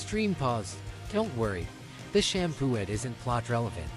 Stream paused. Don't worry, the shampoo ad isn't plot relevant.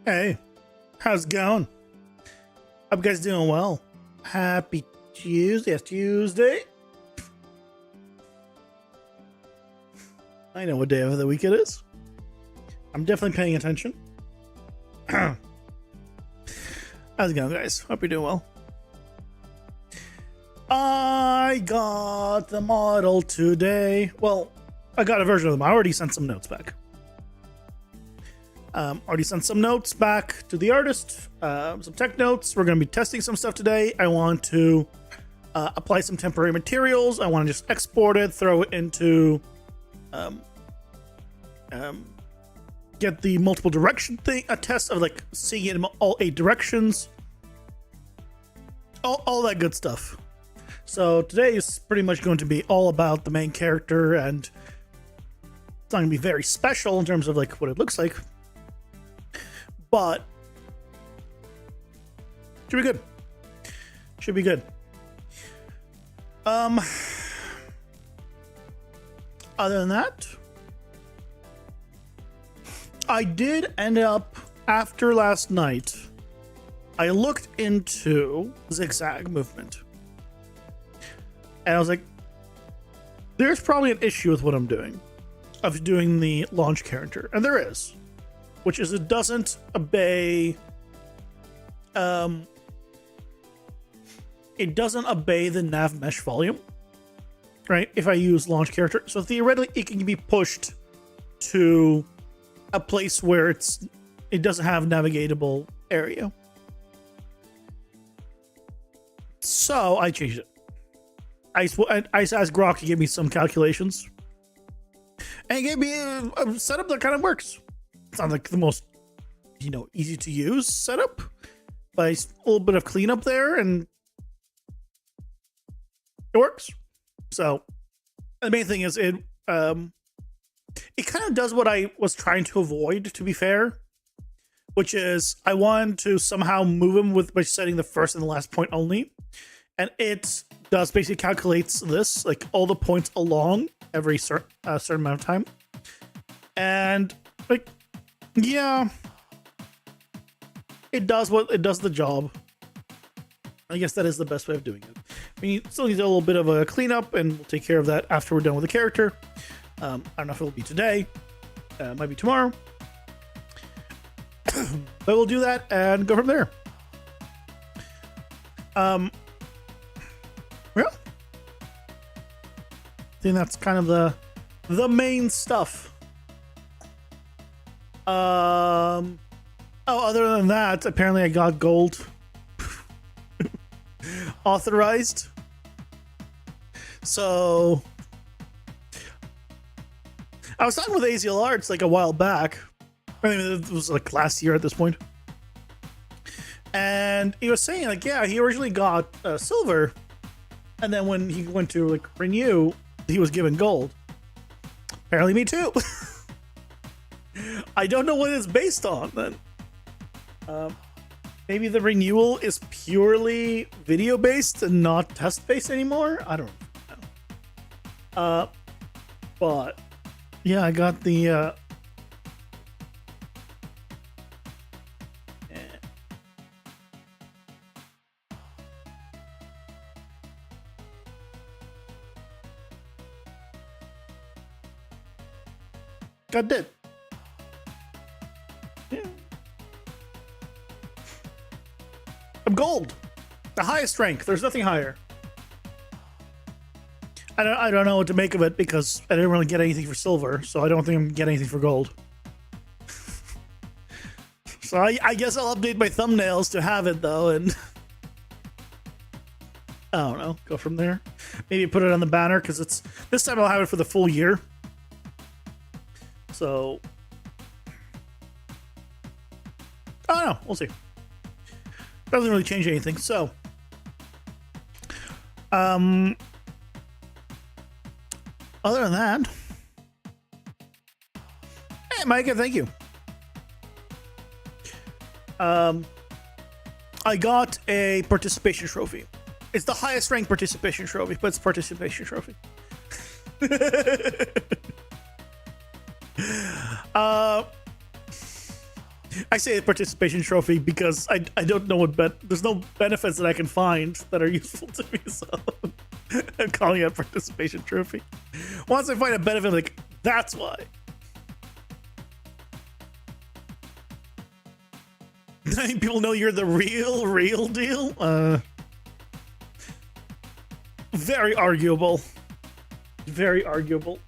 Hey, how's it going? Hope you guys doing well. Happy Tuesday. It's Tuesday. I know what day of the week it is. I'm definitely paying attention. How's it going, guys? Hope you're doing well. I got the model today. Well, I got a version of them. I already sent some notes back. Already sent some notes back to the artist, some tech notes. We're going to be testing some stuff today. I want to apply some temporary materials. I want to just export it, throw it into, get the multiple direction thing, a test of like seeing it in all 8 directions, all that good stuff. So today is pretty much going to be all about the main character, and it's not going to be very special in terms of like what it looks like. But should be good. Should be good. Other than that, I did end up after last night. I looked into zigzag movement, and I was like, "There's probably an issue with what I'm doing, of doing the launch character," and there is. Which is it doesn't obey the nav mesh volume, right? If I use launch character, so theoretically it can be pushed to a place where it doesn't have navigatable area. So I changed it. I asked Grok to give me some calculations, And it gave me a setup that kind of works. It's not like the most, easy to use setup, but a little bit of cleanup there and it works. So the main thing is it kind of does what I was trying to avoid, to be fair, which is I wanted to somehow move him by setting the first and the last point only. And it does basically calculates this, like all the points along every certain amount of time. And like, yeah, it does the job. I guess that is the best way of doing it. I mean, you still need a little bit of a cleanup, and we'll take care of that after we're done with the character. I don't know if it'll be today, might be tomorrow, but we'll do that and go from there. Yeah, I think that's kind of the main stuff. Other than that, apparently I got gold authorized. So I was talking with AZL Arts like a while back. I mean, it was like last year at this point. And he was saying like, yeah, he originally got silver. And then when he went to like renew, he was given gold. Apparently me too. I don't know what it's based on then. Maybe the renewal is purely video based and not test based anymore. I don't know. But yeah, I got the got it. Yeah. I'm gold. The highest rank. There's nothing higher. I don't know what to make of it because I didn't really get anything for silver, so I don't think I'm gonna get anything for gold. So I guess I'll update my thumbnails to have it though, and I don't know, go from there. Maybe put it on the banner because it's this time I'll have it for the full year. So I don't know, we'll see. Doesn't really change anything. So other than that, hey Micah, thank you. I got a participation trophy. It's the highest ranked participation trophy, but it's participation trophy. I say a participation trophy because I don't know what there's no benefits that I can find that are useful to me, so I'm calling it a participation trophy. Once I find a benefit, like, that's why. People know you're the real deal. Very arguable. Very arguable.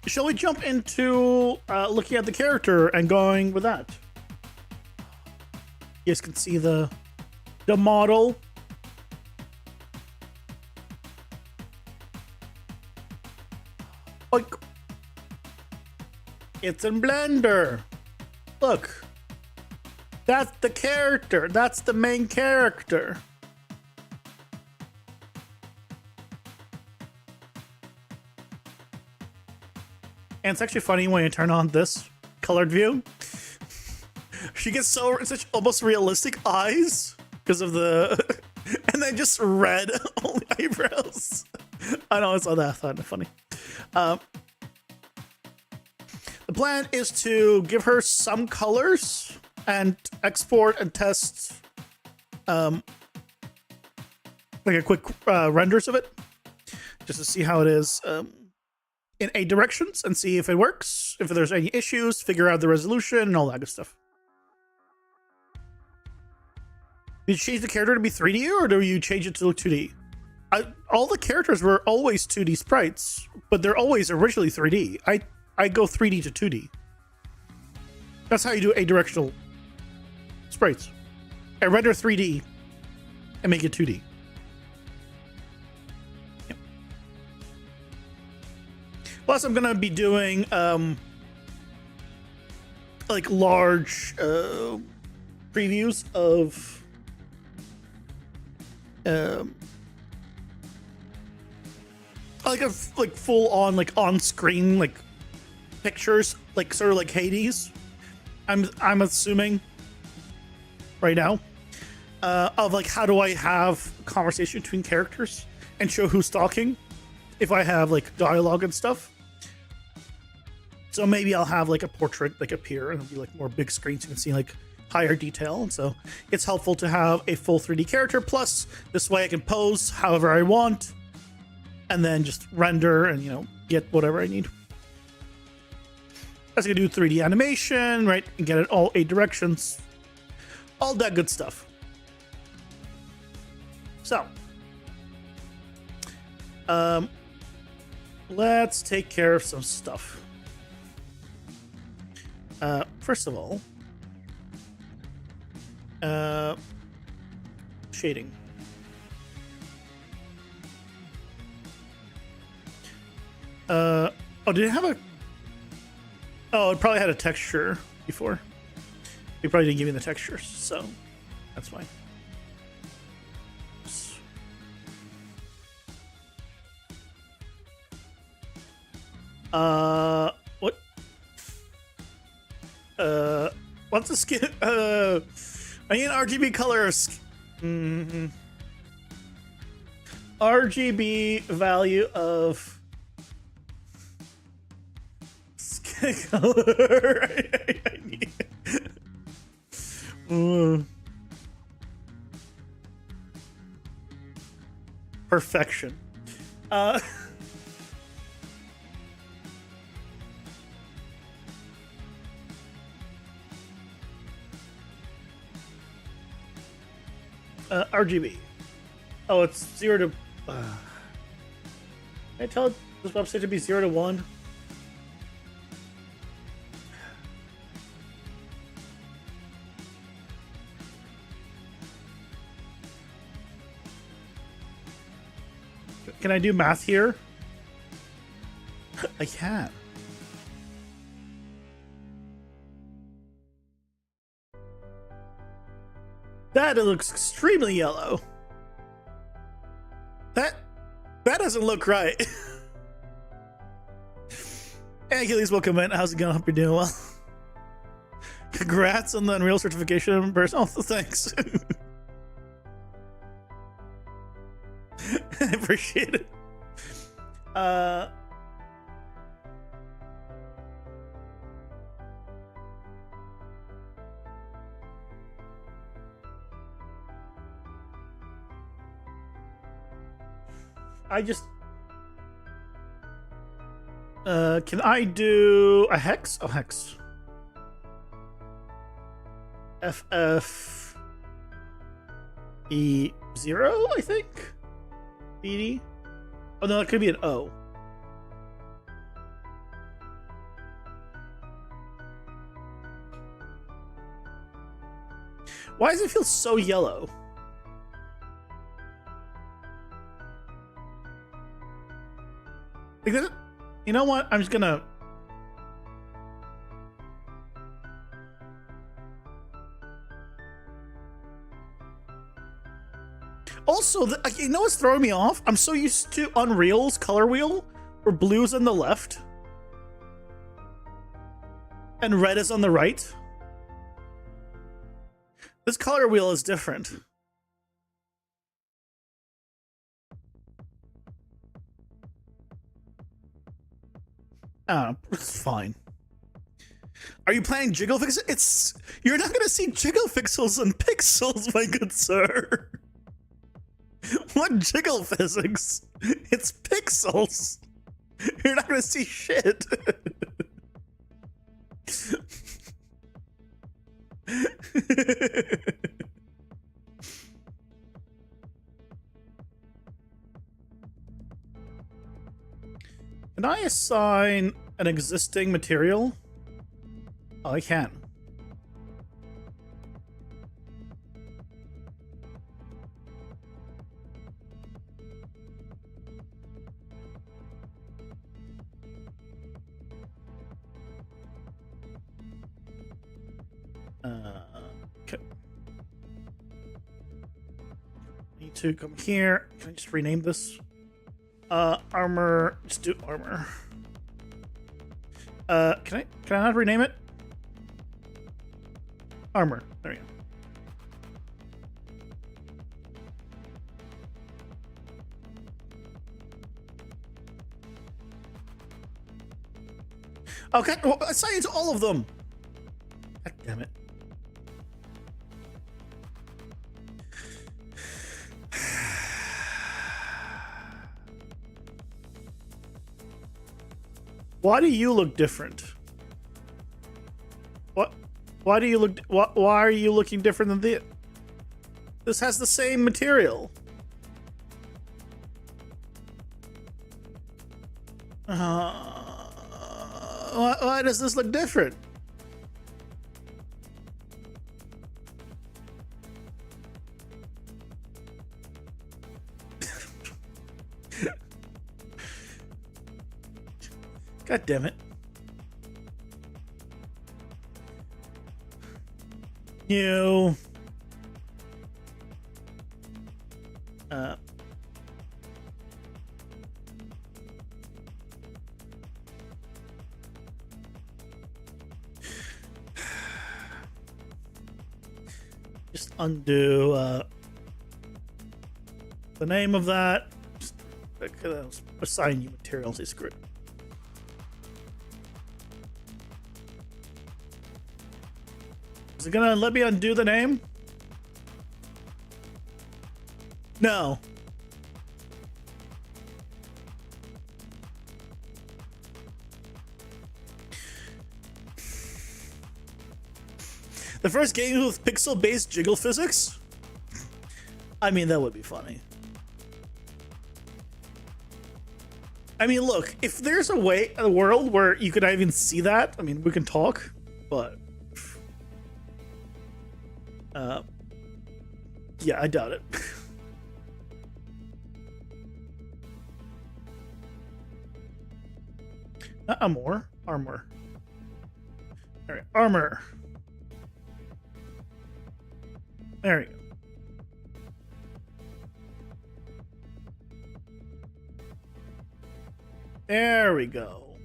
Shall we jump into looking at the character and going with that? You guys can see the model. Like, it's in Blender. Look, that's the character. That's the main character. And it's actually funny when you turn on this colored view. She gets such almost realistic eyes because of the, and then just red only eyebrows. I know, I saw that. I thought it was funny. The plan is to give her some colors and export and test like a quick renders of it just to see how it is in 8 directions and see if it works, if there's any issues, figure out the resolution and all that good stuff. Did you change the character to be 3D or do you change it to look 2D? All the characters were always 2D sprites, but they're always originally 3D. I go 3D to 2D. That's how you do adirectional sprites. I render 3D and make it 2D. Plus, I'm gonna be doing like large previews of like full on like on screen like pictures, like sort of like Hades. I'm assuming right now of like how do I have conversation between characters and show who's talking if I have like dialogue and stuff. So maybe I'll have like a portrait like appear and it'll be like more big screen so you can see like higher detail. And so it's helpful to have a full 3D character. Plus, this way I can pose however I want and then just render and, you know, get whatever I need. I can do 3D animation, right? And get it all 8 directions. All that good stuff. So, let's take care of some stuff. First of all, shading. Oh, did it have a... Oh, it probably had a texture before. We probably didn't give me the textures, so that's fine. What? What's the skin? I need an RGB color. RGB value of skin color. I need perfection. RGB. Oh, it's 0 to... Can I tell this website to be 0 to 1? Can I do math here? I can. That looks extremely yellow. That doesn't look right. Hey, Achilles, welcome in. How's it going? Hope you're doing well. Congrats on the Unreal certification in person. Oh, thanks. I appreciate it. I just... can I do a hex? Oh, hex. FF... E0, I think? BD? Oh, no, it could be an O. Why does it feel so yellow? Like, you know what? I'm just gonna... Also, you know what's throwing me off? I'm so used to Unreal's color wheel, where blue is on the left and red is on the right. This color wheel is different. It's fine. Are you playing jiggle fixels? You're not gonna see jiggle fixels and pixels, my good sir. What jiggle physics? It's pixels. You're not gonna see shit. Can I assign an existing material? Oh, I can. Okay. Need to come here. Can I just rename this? Armor. Just do armor. Can I not rename it? Armor. There we go. Okay, well, assign it to all of them. God damn it. Why do you look different? What? Why do you look? Why are you looking different than this? This has the same material. Why does this look different? God damn it. You. Just undo the name of that. Just assign you materials. Is great. Is it gonna let me undo the name? No. The first game with pixel-based jiggle physics? I mean, that would be funny. I mean, look, if there's a world where you could even see that, I mean, we can talk, but... yeah, I doubt it. Not armor. Armor. Alright, armor. There we go. There we go.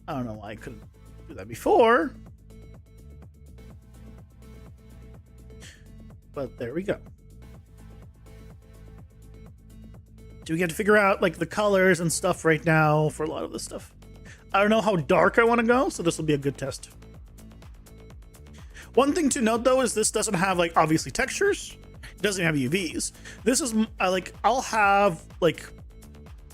I don't know why I couldn't do that before. But there we go. Do we get to figure out like the colors and stuff right now for a lot of this stuff? I don't know how dark I want to go, so this will be a good test. One thing to note though is this doesn't have like obviously textures. It doesn't have UVs. This is like I'll have like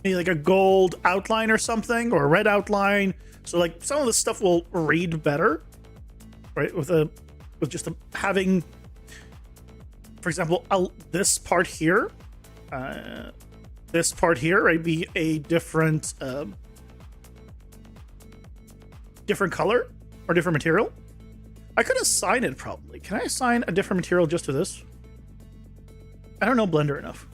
maybe like a gold outline or something or a red outline. So like some of this stuff will read better, right? With just having, for example, this part here, right, be a different color or different material. I could assign it probably. Can I assign a different material just to this? I don't know Blender enough.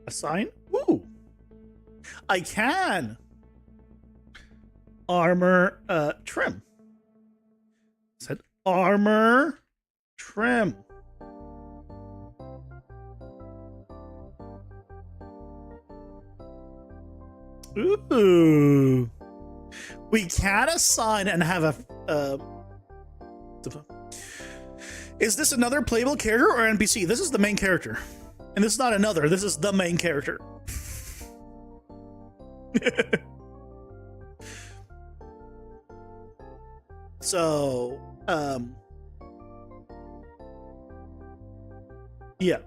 Assign? Ooh. I can. Armor trim. Said armor trim. Ooh. We can assign and have a is this another playable character or NPC? This is the main character. And this is not another, this is the main character. So, yeah.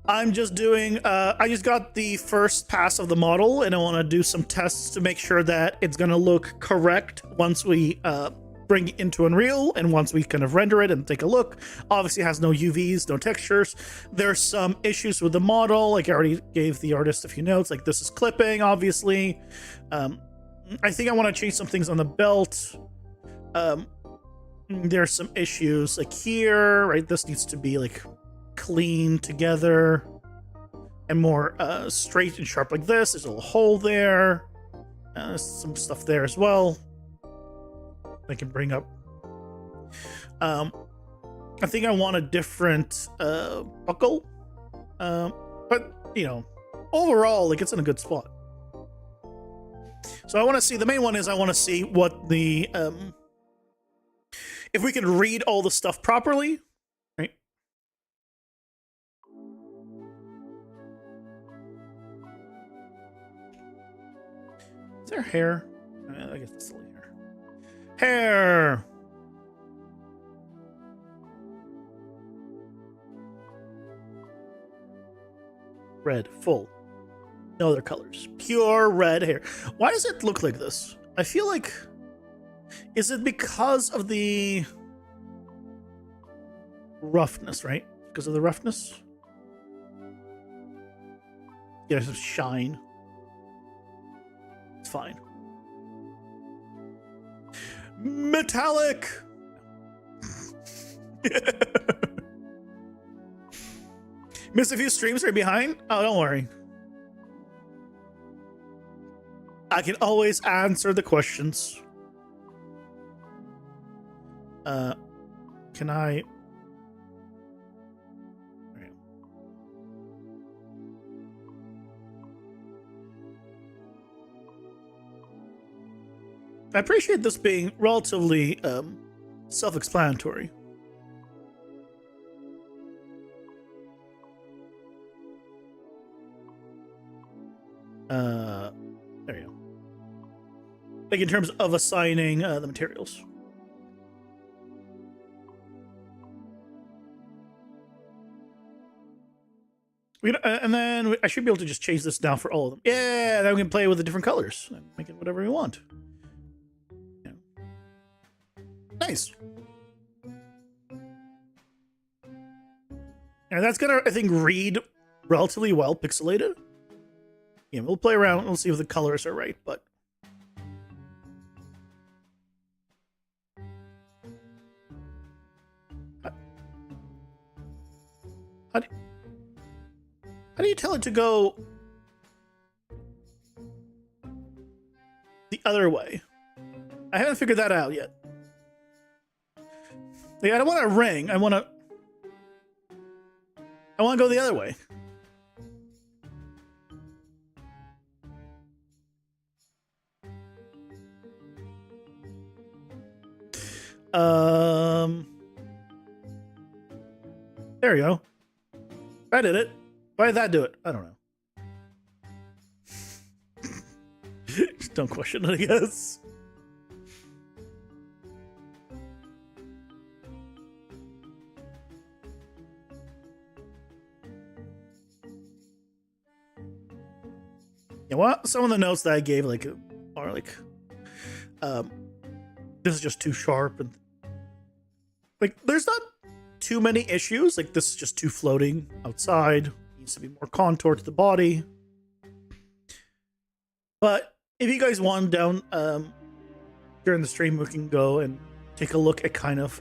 I'm just doing, I just got the first pass of the model and I want to do some tests to make sure that it's going to look correct once we bring it into Unreal, and once we kind of render it and take a look, obviously it has no UVs, no textures. There's some issues with the model, like I already gave the artist a few notes, like this is clipping, obviously. I think I want to change some things on the belt. There's some issues like here, right? This needs to be like clean together and more straight and sharp like this. There's a little hole there. Some stuff there as well. I can bring up. I think I want a different buckle. But, you know, overall, like it's in a good spot. So I want to see, the main one is I want to see what the, if we can read all the stuff properly, right? Is there hair? I guess it's silly hair. Hair! Red, full. No other colors. Pure red hair. Why does it look like this? I feel like... Is it because of the roughness, right? Because of the roughness? Yeah, there's some shine. It's fine. Metallic! Missed a few streams right behind? Oh, don't worry. I can always answer the questions. Can I... I appreciate this being relatively self-explanatory. There you go. Like in terms of assigning the materials. And then I should be able to just change this now for all of them. Yeah, then we can play with the different colors and make it whatever we want. Yeah. Nice. And that's gonna, I think, read relatively well pixelated. Yeah, we'll play around. We'll see if the colors are right, but. How do you tell it to go the other way? I haven't figured that out yet. Like, I don't want a ring. I want to go the other way. There you go. I did it. Why did that do it? I don't know. Just don't question it, I guess. Yeah, well, some of the notes that I gave are like, this is just too sharp, and like, there's not too many issues. Like, this is just too floating outside. Needs to be more contour to the body. But if you guys want down during the stream, we can go and take a look at kind of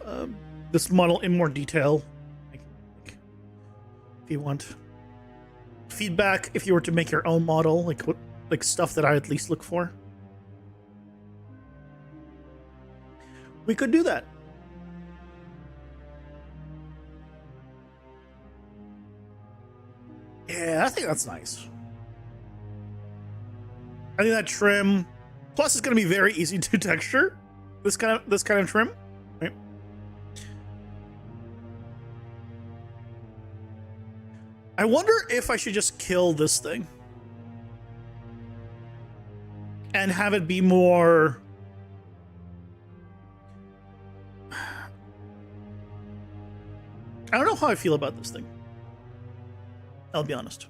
this model in more detail. Like, if you want feedback, if you were to make your own model, like what, like stuff that I at least look for, we could do that. Yeah, I think that's nice. I think that trim, plus it's going to be very easy to texture. This kind of trim, right? I wonder if I should just kill this thing and have it be more. I don't know how I feel about this thing. I'll be honest.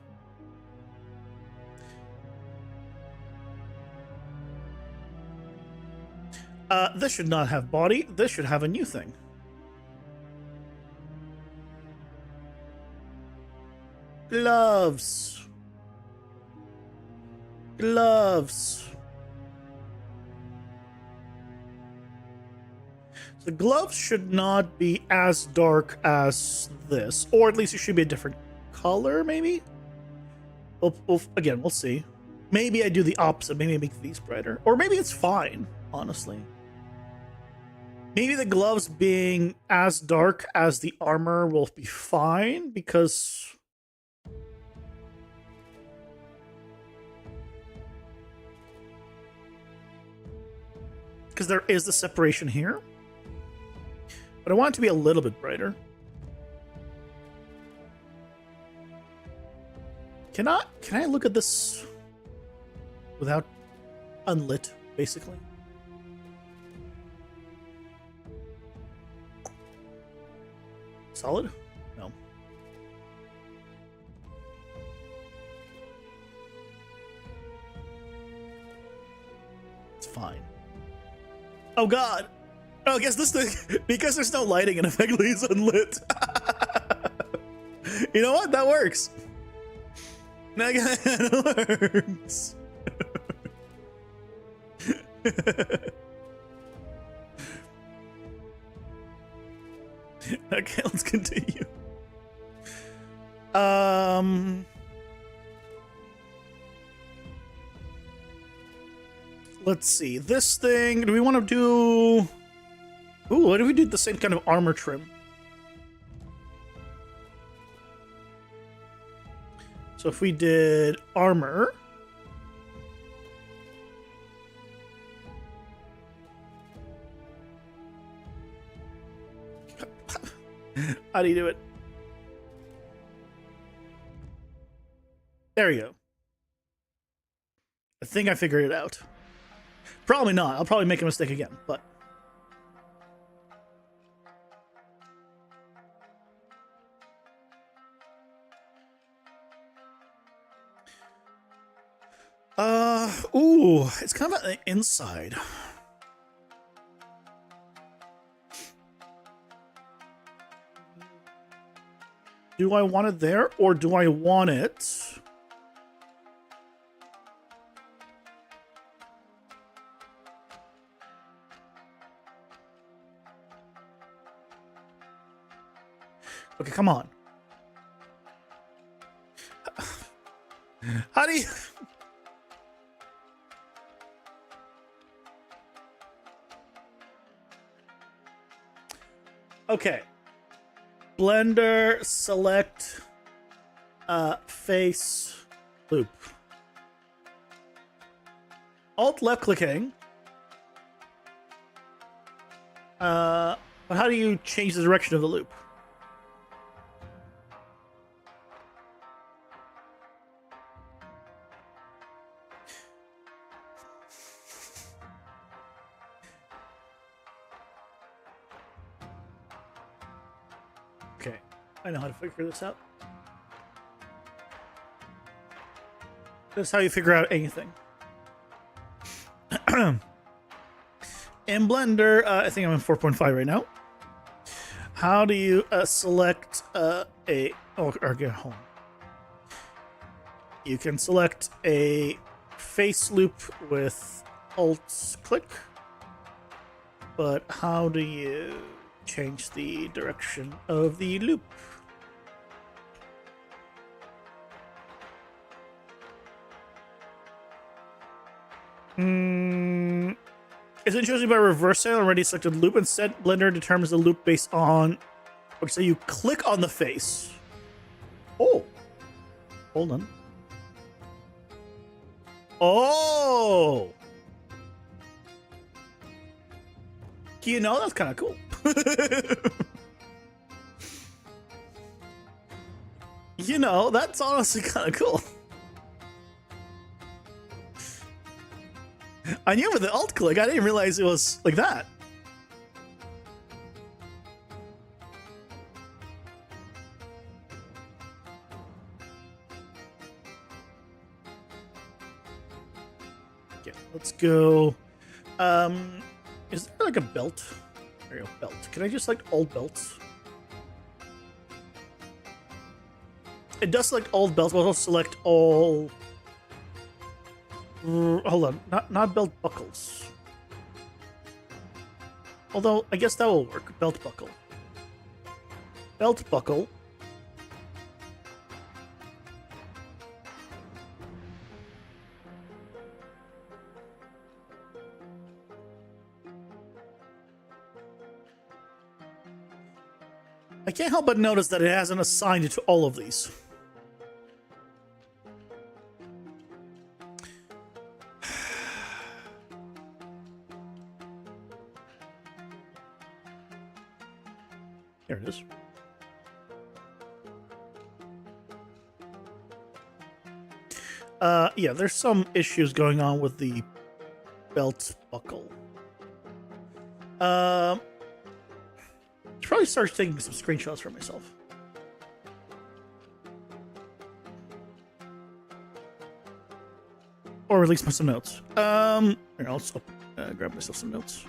This should not have body. This should have a new thing. Gloves. Gloves. The gloves should not be as dark as this, or at least it should be a different color, maybe? Again, we'll see. Maybe I do the opposite. Maybe I make these brighter. Or maybe it's fine, honestly. Maybe the gloves being as dark as the armor will be fine, because... because there is the separation here. But I want it to be a little bit brighter. Can I look at this without unlit, basically? Solid? No. It's fine. Oh god! Oh, I guess this thing, because there's no lighting and effectively it's unlit. You know what? That works. That works. Okay, let's continue. Let's see. This thing, do we want to do... Ooh, what if we do the same kind of armor trim? So if we did armor... How do you do it? There you go. I think I figured it out. Probably not. I'll probably make a mistake again, but... ooh, it's kind of on the inside. Do I want it there, or do I want it... Okay, come on. How do you... Okay. Blender, select, face, loop. Alt left clicking. But how do you change the direction of the loop? Okay, I know how to figure this out. That's how you figure out anything. In Blender, I think I'm in 4.5 right now. How do you select or get home? You can select a face loop with Alt click, but how do you change the direction of the loop? Is it chosen by reversing already selected loop? Instead, Blender determines the loop based on... Okay, so you click on the face. Oh. Hold on. Oh! You know, that's kind of cool. You know, that's honestly kind of cool. I knew with the alt click, I didn't realize it was like that. Okay, let's go. Is there like a belt? There you go, belt. Can I just select all belts? It does select all belts, but also select all... hold on, not belt buckles. Although, I guess that will work. Belt buckle. Belt buckle. I can't help but notice that it hasn't assigned it to all of these. There it is. Yeah, there's some issues going on with the belt buckle. Should probably start taking some screenshots for myself. Or at least put some notes. Here, I'll just grab myself some notes.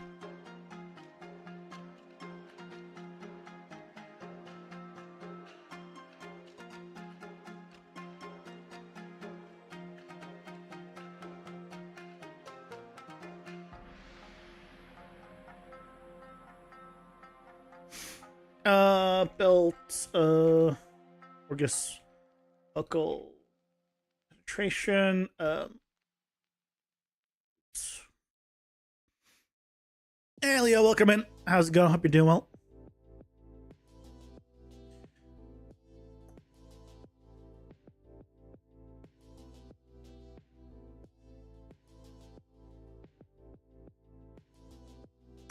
Belt, or just buckle penetration, hey Leo, welcome in. How's it going? Hope you're doing well.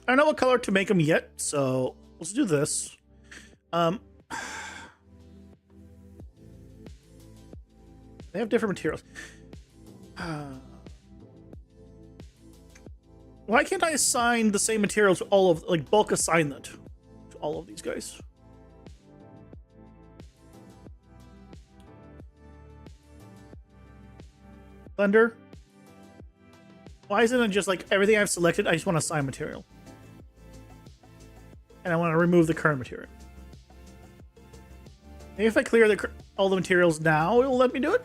I don't know what color to make them yet, so let's do this. They have different materials. Why can't I assign the same material to all of, like, bulk assign that to all of these guys? Thunder? Why isn't it just like everything I've selected, I just want to assign material? And I want to remove the current material. Maybe if I clear all the materials now, it will let me do it?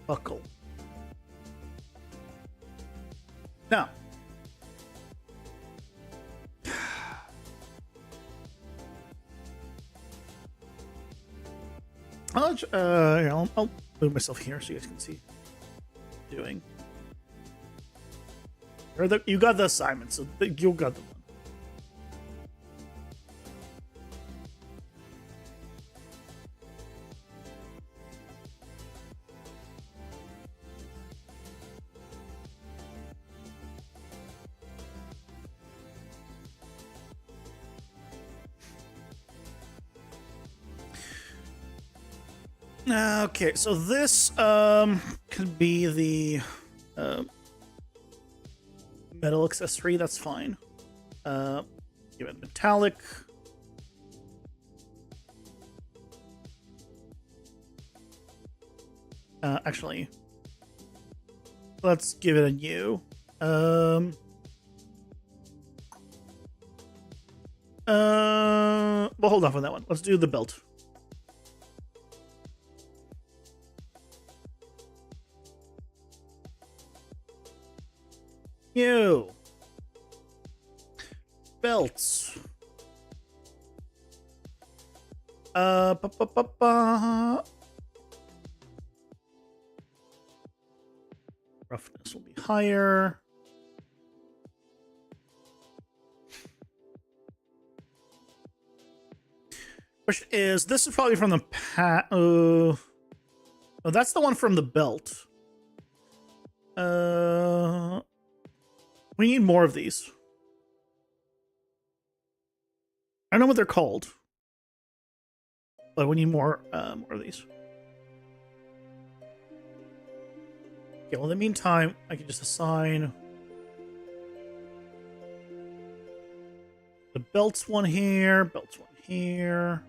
Buckle. Now. I'll move myself here so you guys can see what I'm doing. You got the assignment, so you got the one. Okay, so this could be the metal accessory. That's fine. Give it metallic. Actually, let's give it a U. We'll hold off on that one. Let's do the belt. New belts. Roughness will be higher. Which is, this is probably from the oh, that's the one from the belt. We need more of these. I don't know what they're called, but we need more of these. Okay, well, in the meantime, I can just assign the belts one here, belts one here.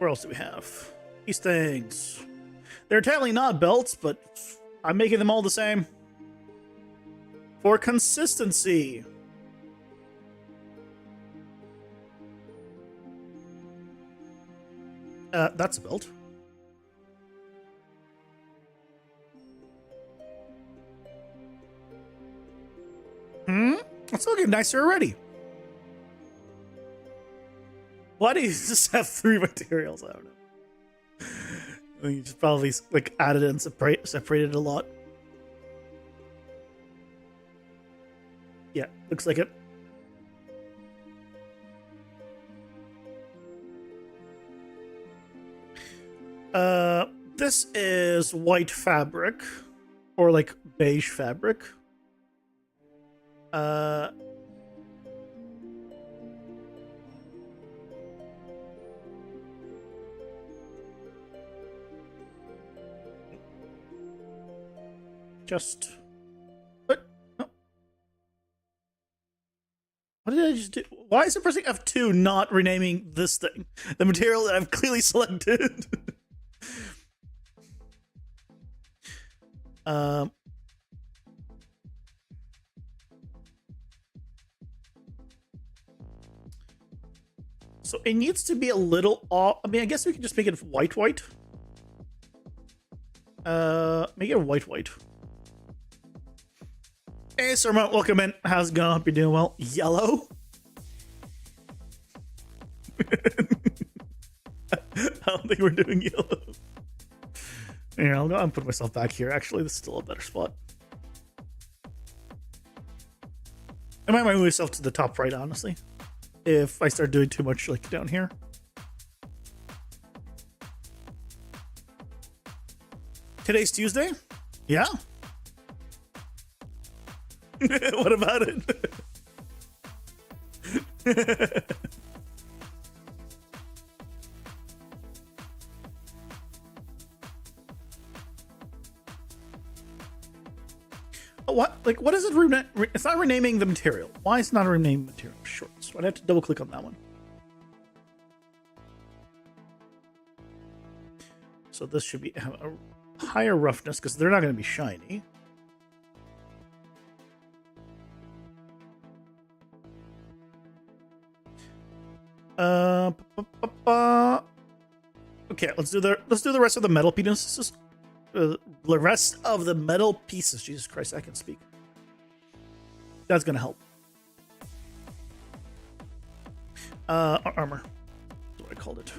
Where else do we have? These things. They're technically not belts, but I'm making them all the same. For consistency. That's a belt. It's looking nicer already. Why do you just have 3 materials? I don't know. I think you just probably like added and separated a lot. Yeah, looks like it. This is white fabric, or like beige fabric. Just what? No. What did I just do? Why is it pressing F2 not renaming this thing? The material that I've clearly selected. So it needs to be a little off. I mean, I guess we can just make it white. Make it white. Hey, Sir Mount, welcome in. How's it going? Hope you're doing well. Yellow? I don't think we're doing yellow. Yeah, I'll go and put myself back here. Actually, this is still a better spot. I might move myself to the top right, honestly. If I start doing too much like down here. Today's Tuesday? Yeah. What about it? What? Like, what is it? It's not renaming the material. Why is it not renaming material? Shorts. I'd have to double click on that one. So this should have a higher roughness because they're not going to be shiny. Okay, let's do the rest of the metal pieces. The rest of the metal pieces. Jesus Christ, I can speak. That's gonna help. Armor. That's what I called it.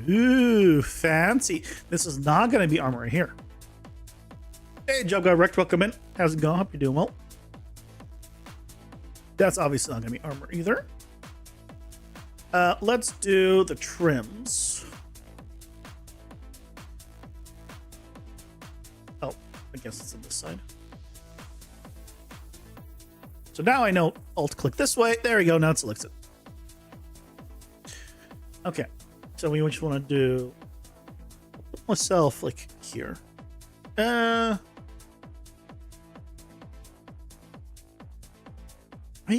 Ooh, fancy. This is not going to be armor here. Hey, Job Guy Wrecked, welcome in. How's it going? Hope you're doing well. That's obviously not going to be armor either. Let's do the trims. Oh, I guess it's on this side. So now I know Alt-click this way. There we go. Now it selects it. Okay. So we just want to do myself like here. You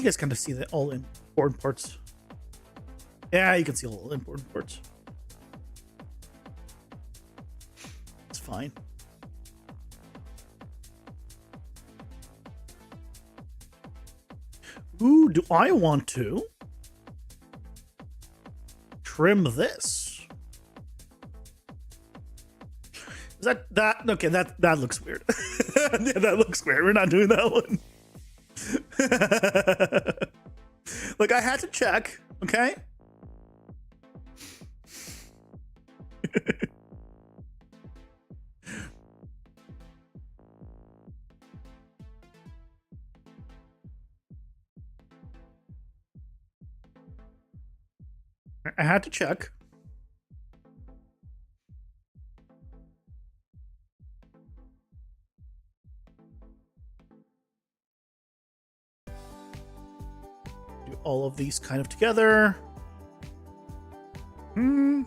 guys kind of see the all important parts. Yeah, you can see all the important parts. It's fine. Ooh, do I want to trim this? Is that okay? That looks weird. Yeah, that looks weird. We're not doing that one. Look, I had to check. Okay. I had to check. all of these kind of together. Hmm.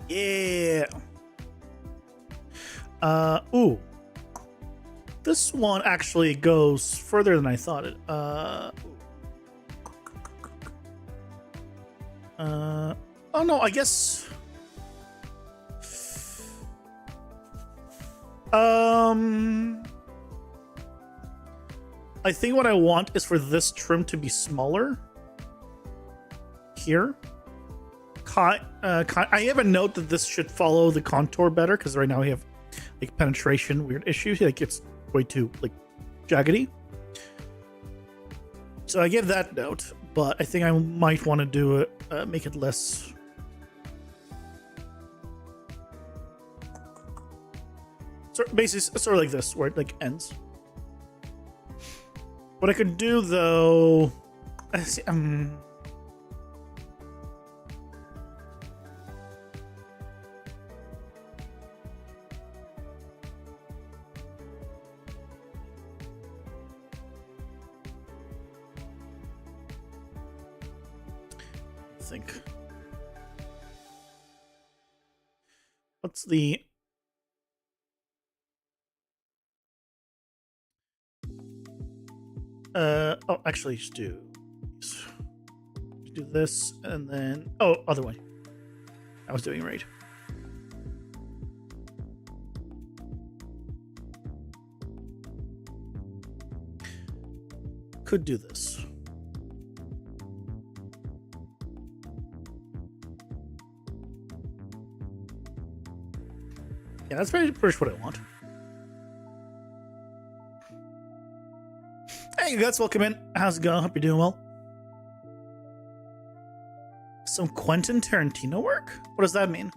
Yeah. Ooh. This one actually goes further than I thought it. Oh no, I guess. I think what I want is for this trim to be smaller. Here. I have a note that this should follow the contour better because right now we have like penetration weird issues. Like it's way too like jaggedy. So I give that note, but I think I might want to do it, make it less. So basically, sort of like this, where it like ends. What I could do though, I think. What's the? Oh, actually, just do this and then other way. I was doing right. Could do this. Yeah, that's pretty much what I want. Hey, you guys, welcome in. How's it going? Hope you're doing well. Some Quentin Tarantino work? What does that mean?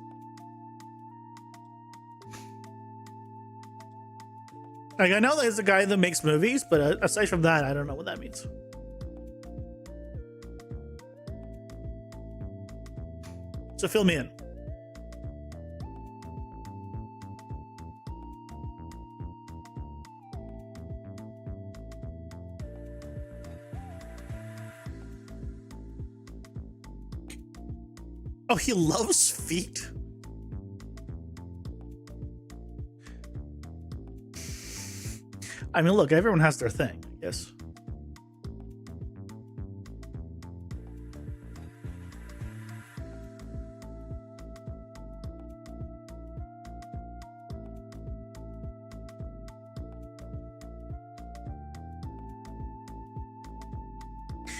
Like, I know there's a guy that makes movies, but aside from that, I don't know what that means. So fill me in. Oh, he loves feet? I mean, look, everyone has their thing, I guess.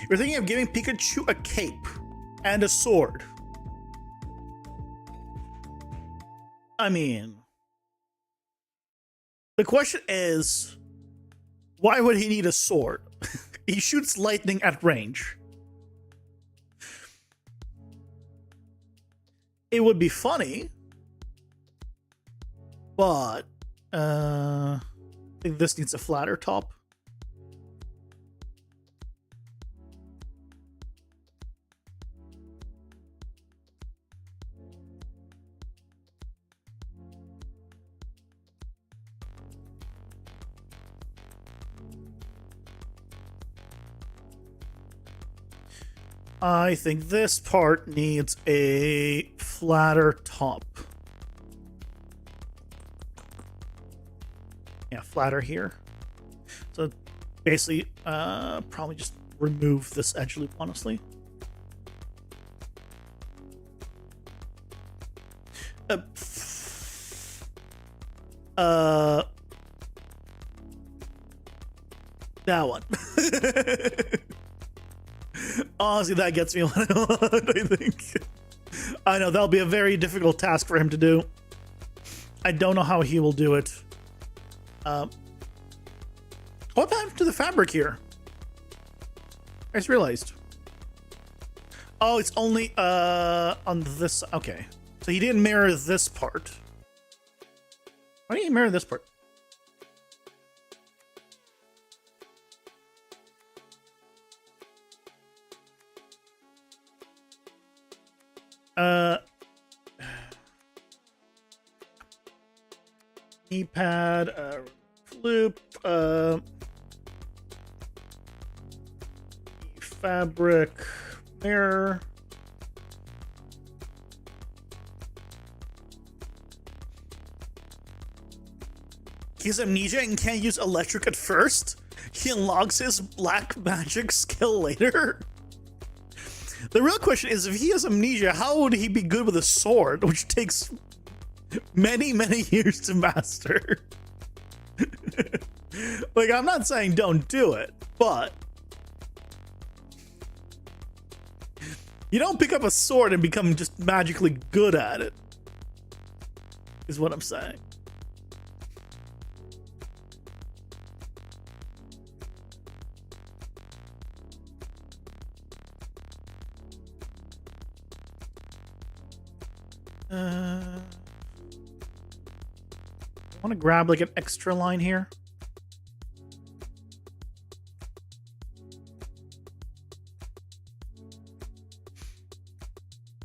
You're thinking of giving Pikachu a cape and a sword. I mean, the question is, why would he need a sword? He shoots lightning at range. It would be funny, but I think this needs a flatter top. I think this part needs a flatter top. Yeah, flatter here. So basically, probably just remove this edge loop, honestly. That one. Honestly, that gets me what I want, I think. I know, that'll be a very difficult task for him to do. I don't know how he will do it. What happened to the fabric here? I just realized. Oh, it's only on this. Okay. So he didn't mirror this part. Why didn't he mirror this part? Keypad, loop, fabric, mirror. He has amnesia and can't use electric at first. He unlocks his black magic skill later. The real question is, if he has amnesia, how would he be good with a sword, which takes many, many years to master? Like, I'm not saying don't do it, but you don't pick up a sword and become just magically good at it, is what I'm saying. I want to grab like an extra line here.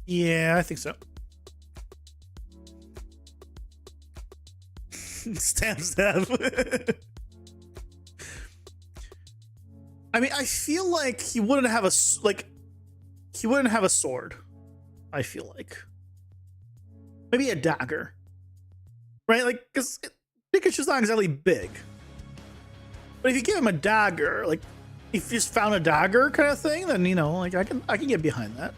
Yeah, I think so. Stab. I mean, I feel like he wouldn't have a sword. I feel like maybe a dagger, right? Like, because Pikachu's not exactly big, but if you give him a dagger, like if you just found a dagger kind of thing, then you know, like I can get behind that.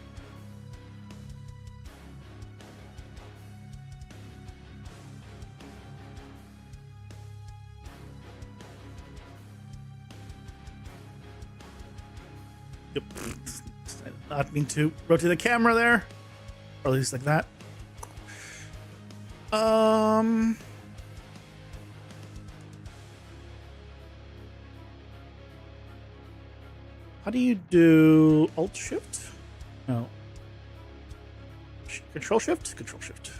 Yep. I did not mean to rotate the camera there, or at least like that. How do you do Alt Shift? No. Control Shift? Control Shift.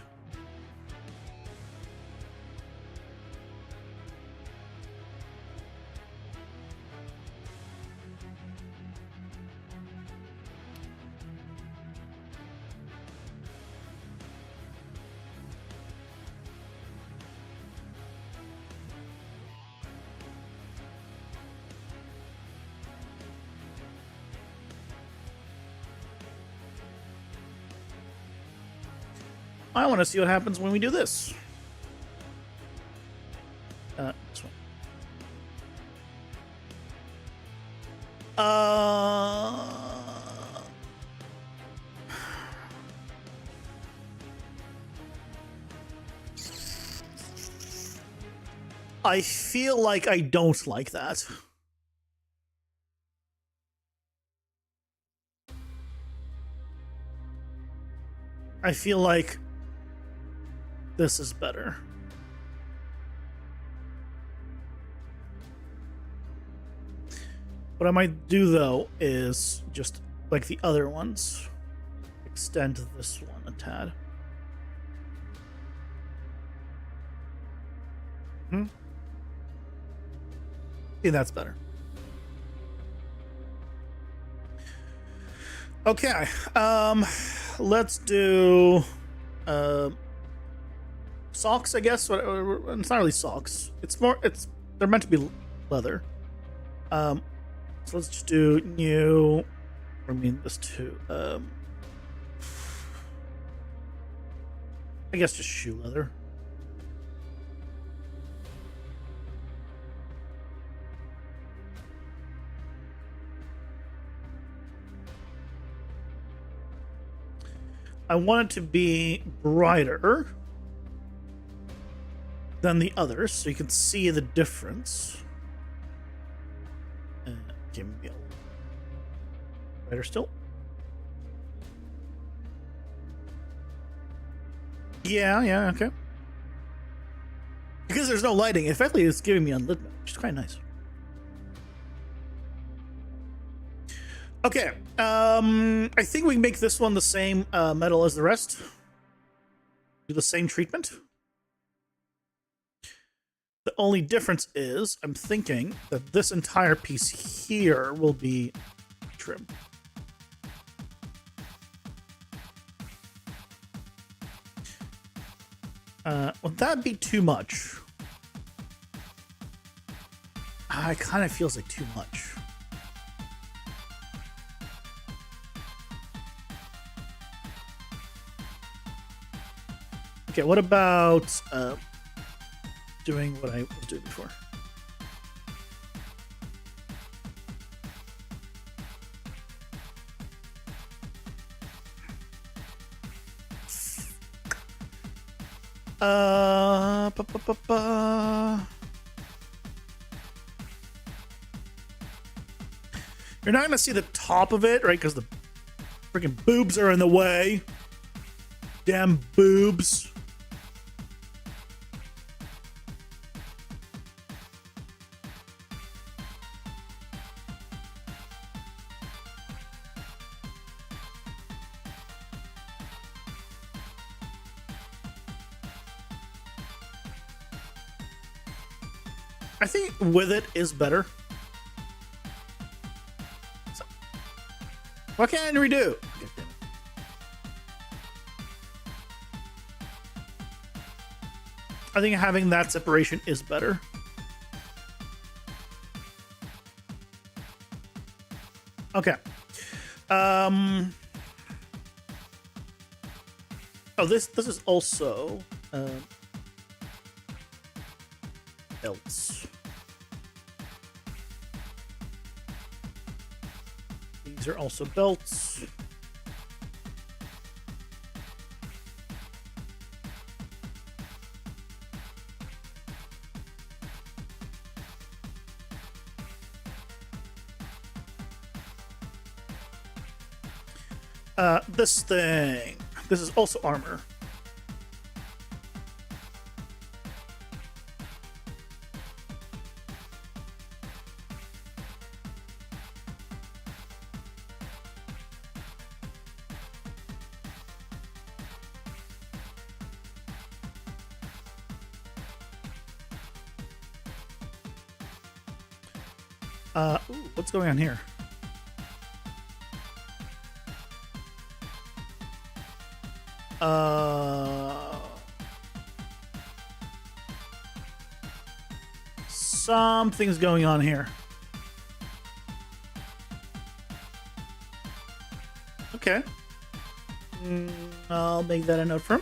I want to see what happens when we do this. This one. I feel like I don't like that. I feel like this is better. What I might do though is just like the other ones, extend this one a tad. See, that's better. Okay, let's do socks, I guess. It's not really socks. They're meant to be leather. So let's just do new. I mean this too. I guess just shoe leather. I want it to be brighter than the others, so you can see the difference. Okay, maybe a little brighter still. Yeah, okay. Because there's no lighting, effectively it's giving me unlit mode, which is quite nice. Okay, I think we can make this one the same metal as the rest. Do the same treatment. The only difference is, I'm thinking that this entire piece here will be trim. Would that be too much? it kind of feels like too much. Okay, what about doing what I was doing before? Ba, ba, ba, ba. You're not gonna see the top of it, right? Because the freaking boobs are in the way. Damn boobs. I think with it is better. So, what can I redo? I think having that separation is better. Okay. Oh, this is also belts. These are also belts. This thing. This is also armor. Ooh, what's going on here? Something's going on here. Okay. I'll make that a note for him.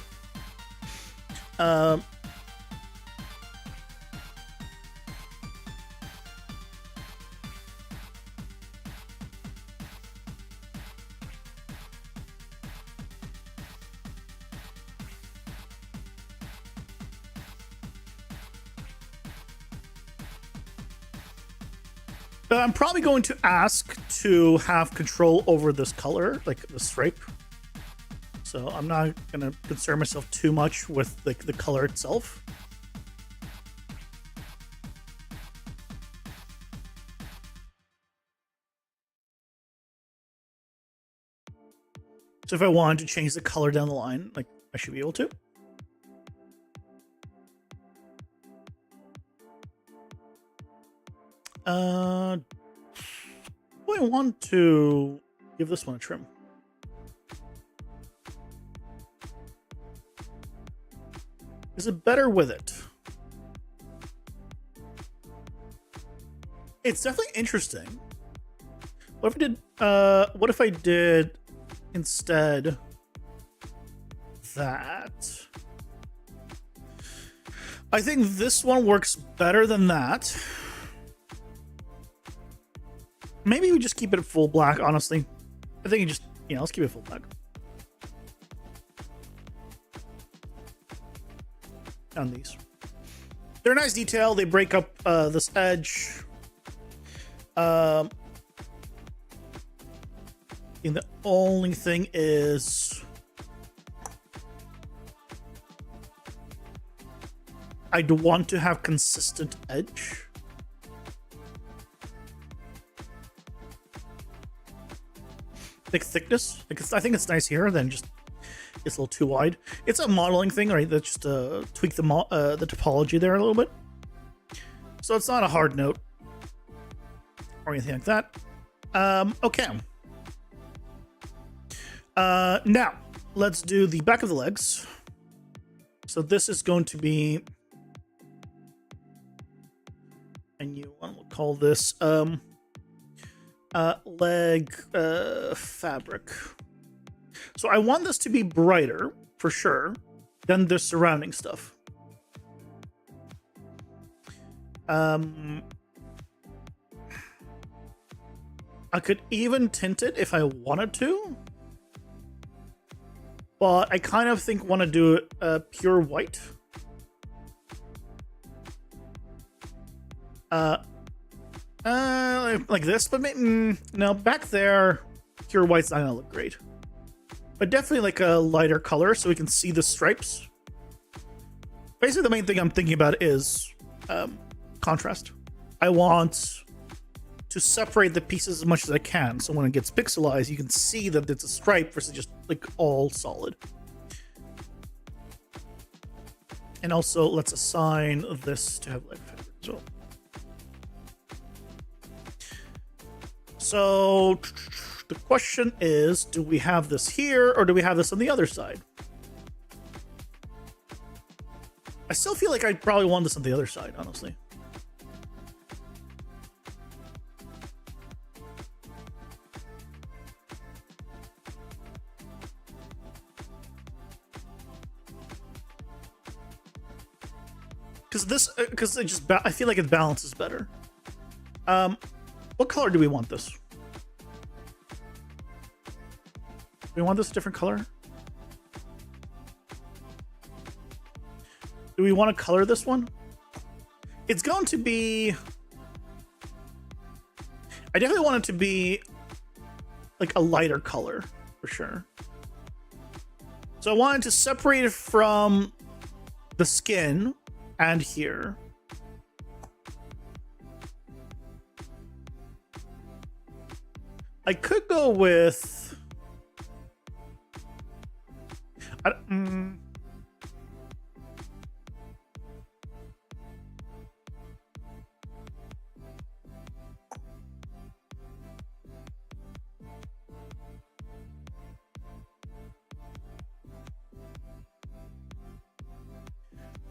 I'm probably going to ask to have control over this color, like the stripe. So I'm not going to concern myself too much with the color itself. So if I wanted to change the color down the line, like I should be able to. I want to give this one a trim. Is it better with it? It's definitely interesting. What if I did? What if I did instead that? I think this one works better than that. Maybe we just keep it full black, honestly. I think you just, let's keep it full black. On these. They're a nice detail. They break up this edge. And the only thing is I'd want to have consistent edge. Like thickness. I think it's nice here, then just it's a little too wide. It's a modeling thing, right? That just tweak the topology there a little bit. So it's not a hard note or anything like that. Okay. Now let's do the back of the legs. So this is going to be a new one. We'll call this? Leg fabric. So I want this to be brighter for sure than the surrounding stuff. I could even tint it if I wanted to, but I kind of want to do it pure white. Like this, but maybe, no, back there, pure white's not gonna look great. But definitely like a lighter color so we can see the stripes. Basically, the main thing I'm thinking about is contrast. I want to separate the pieces as much as I can, so when it gets pixelized, you can see that it's a stripe versus just like all solid. And also, let's assign this to have leg fabric as well. So the question is, do we have this here or do we have this on the other side? I still feel like I probably want this on the other side, honestly. Because I feel like it balances better. What color do we want this? Do we want this a different color? Do we want to color this one? It's going to be... I definitely want it to be like a lighter color for sure. So I wanted to separate it from the skin and here. I could go with...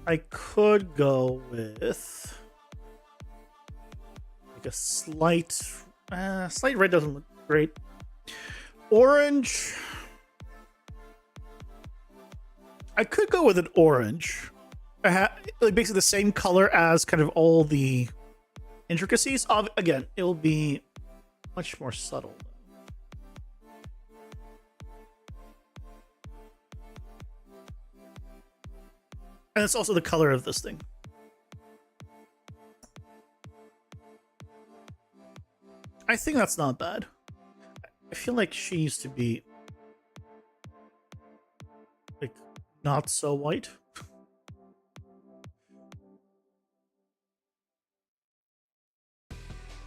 I could go with like a slight red doesn't look great. Orange. I could go with an orange. Like basically the same color as kind of all the intricacies. Again, it will be much more subtle. And it's also the color of this thing. I think that's not bad. I feel like she used to be like not so white.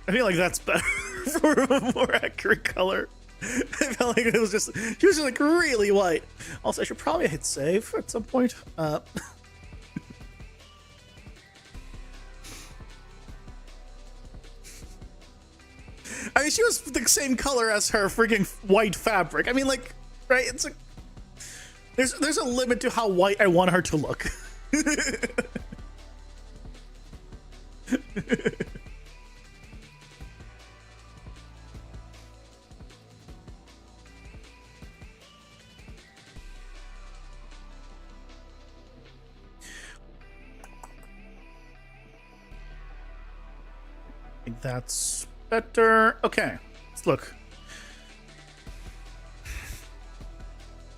I feel like that's better for a more accurate color. I felt like it was just, she was just like really white. Also, I should probably hit save at some point. I mean, she was the same color as her freaking white fabric. I mean, like, right? It's like there's a limit to how white I want her to look. I think that's better. Okay, let's look.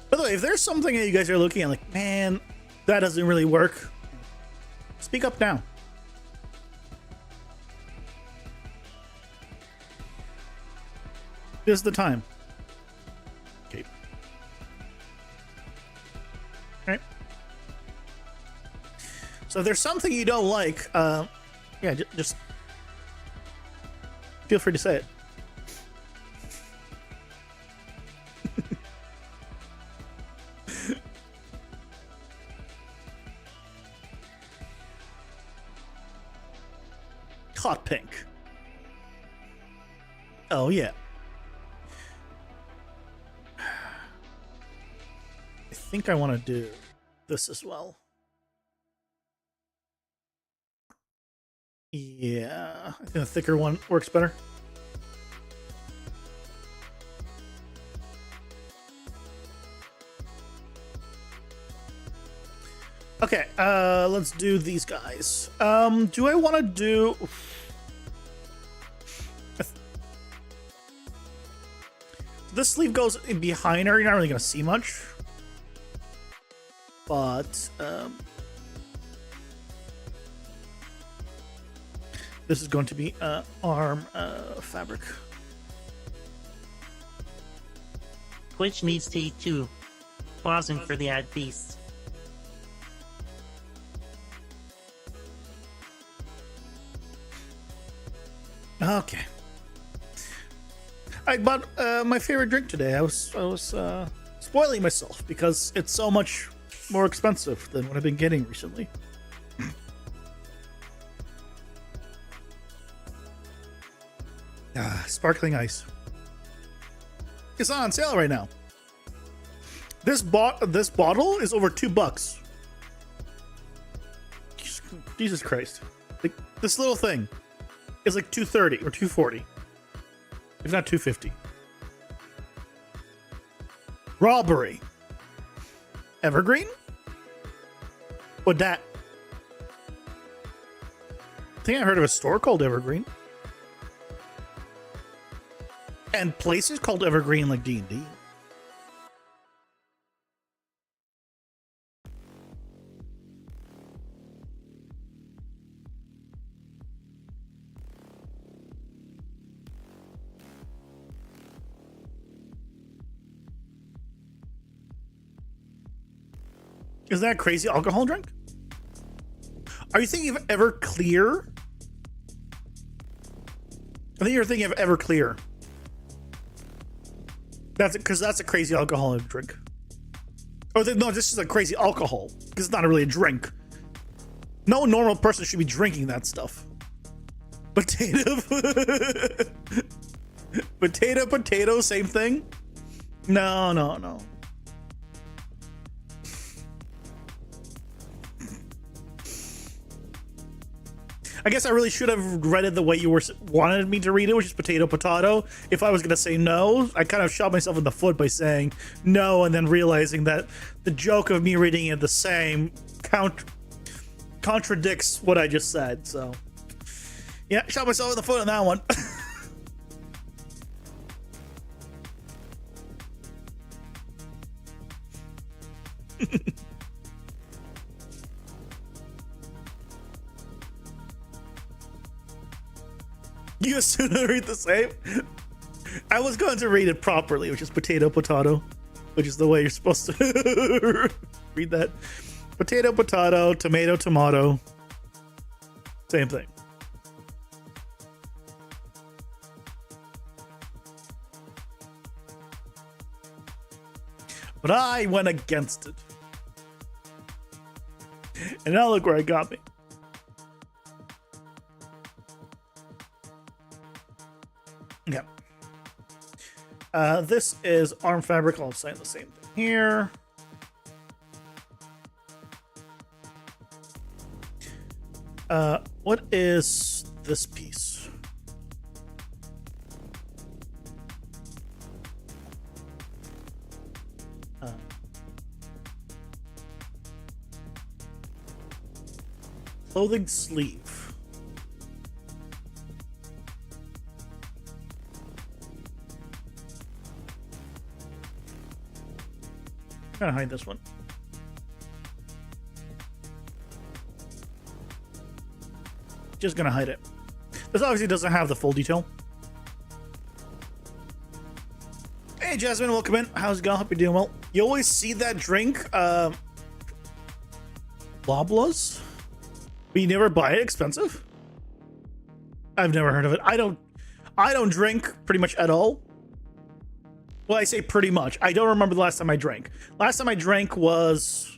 By the way, if there's something that you guys are looking at like, man, that doesn't really work, speak up now. This is the time. Okay. All right. So if there's something you don't like, yeah, just feel free to say it. Hot pink. Oh, yeah. I think I want to do this as well. Yeah, I think the thicker one works better. Okay, let's do these guys. Do I want to do... This sleeve goes in behind her. You're not really going to see much. But, this is going to be arm fabric. Twitch needs to eat too. Pausing for the ad piece. Okay. I bought my favorite drink today. I was spoiling myself because it's so much more expensive than what I've been getting recently. Sparkling ice. It's on sale right now. This bottle is over $2. Jesus Christ! Like this little thing is like $2.30 or $2.40. If not $2.50. Robbery. Evergreen? What that? I think I heard of a store called Evergreen. And places called Evergreen like D&D. Is that a crazy alcohol drink? Are you thinking of Everclear? I think you're thinking of Everclear. That's because that's a crazy alcoholic drink. Oh no, this is a crazy alcohol because it's not really a drink. No normal person should be drinking that stuff. Potato, potato, same thing. No. I guess I really should have read it the way you wanted me to read it, which is potato. If I was going to say no, I kind of shot myself in the foot by saying no and then realizing that the joke of me reading it the same contradicts what I just said. So, yeah, shot myself in the foot on that one. You assume I read the same? I was going to read it properly, which is potato, which is the way you're supposed to read that. Potato, tomato. Same thing. But I went against it. And now look where it got me. Okay. This is arm fabric. I'll say the same thing here. What is this piece? Clothing sleeve. I'm gonna hide this one. Just gonna hide it. This obviously doesn't have the full detail. Hey Jasmine, welcome in. How's it going? Hope you're doing well. You always see that drink, Loblaws, but you never buy it. Expensive. I've never heard of it. I don't drink pretty much at all. Well, I say pretty much. I don't remember the last time I drank. Last time I drank was...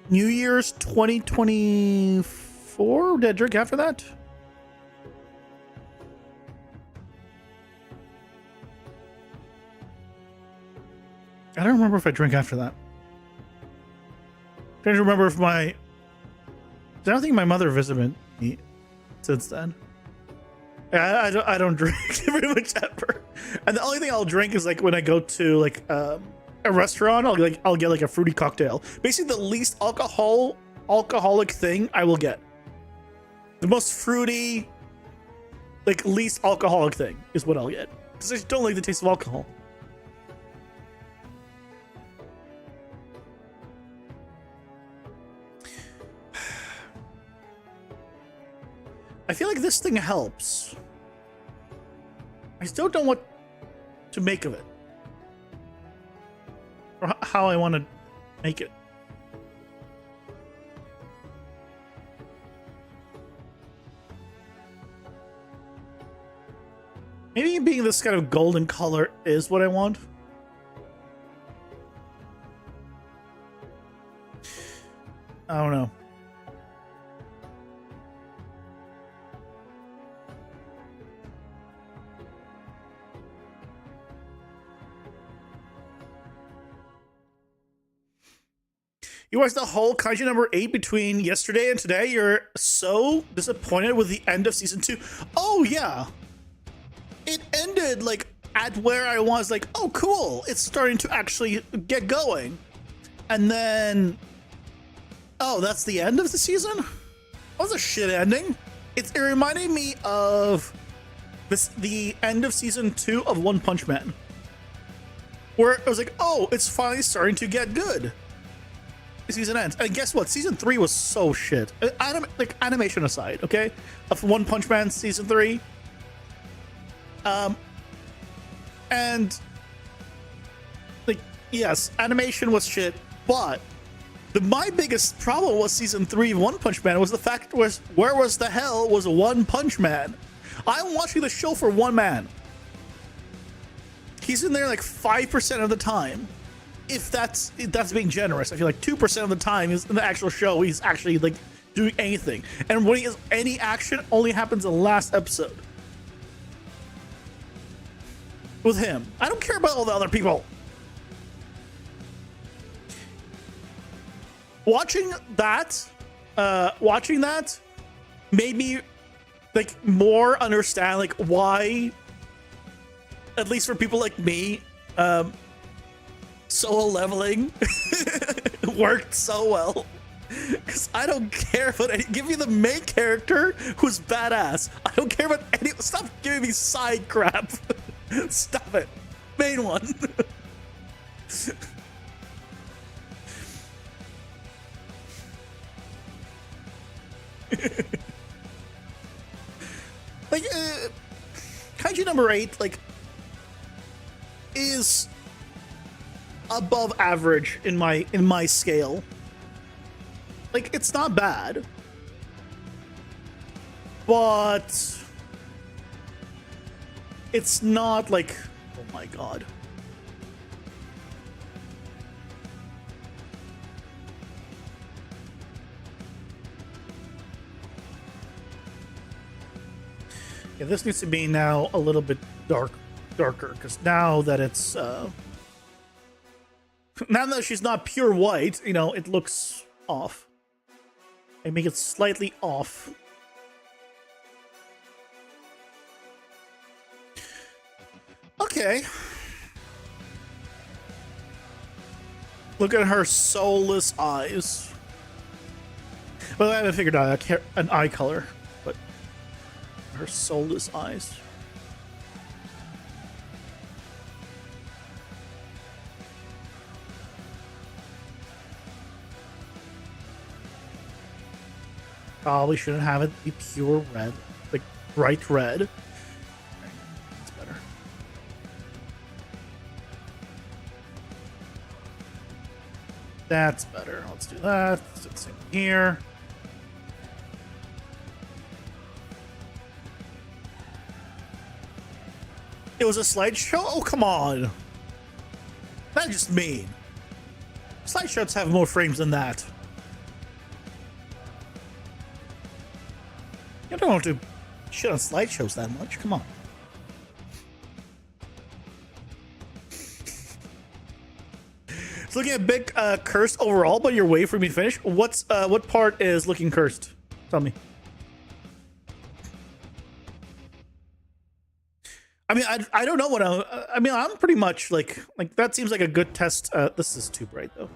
New Year's 2024? Did I drink after that? don't remember if I drank after that. Trying to remember if I don't think my mother visited me since then. I don't drink pretty much ever. And the only thing I'll drink is like when I go to like a restaurant, I'll get like a fruity cocktail. Basically the least alcoholic thing I will get. The most fruity, like least alcoholic thing is what I'll get. Because I just don't like the taste of alcohol. I feel like this thing helps. I still don't know what to make of it. Or how I want to make it. Maybe being this kind of golden color is what I want. I don't know. You watched the whole Kaiju number 8 between yesterday and today. You're so disappointed with the end of season 2. Oh, yeah. It ended like at where I was like, oh, cool. It's starting to actually get going. And then, oh, that's the end of the season? That was a shit ending. It reminded me of the end of season 2 of One Punch Man. Where it was like, oh, it's finally starting to get good. Season ends, and guess what? Season 3 was so shit. Animation aside, okay, of One Punch Man season 3, and like yes, animation was shit, but my biggest problem was season 3 of One Punch Man was the fact was where was the hell was One Punch Man? I'm watching the show for one man. He's in there like 5% of the time. If that's being generous, I feel like 2% of the time is in the actual show he's actually like doing anything, and when he has any action, only happens in the last episode with him. I don't care about all the other people. Watching that made me like more understand like why, at least for people like me, solo leveling worked so well, because I don't care about any. Give me the main character who's badass. I don't care about any. Stop giving me side crap. Stop it. Main one. Like Kaiju number 8 like is above average in my scale. Like it's not bad, but it's not like, oh my god. Yeah, this needs to be now a little bit darker, because now that it's now that she's not pure white, you know, it looks off. I make it slightly off. Okay. Look at her soulless eyes. Well, I haven't figured out an eye color, but her soulless eyes. Probably shouldn't have it be pure red, like bright red. That's better. That's better. Let's do that. Let's do the same here. It was a slideshow? Oh, come on. That's just mean. Slideshows have more frames than that. You don't want to shit on slideshows that much. Come on. It's looking a bit cursed overall, but you're waiting for me to finish. What part is looking cursed? Tell me. I mean, I don't know what I mean. I'm pretty much like that seems like a good test. This is too bright though.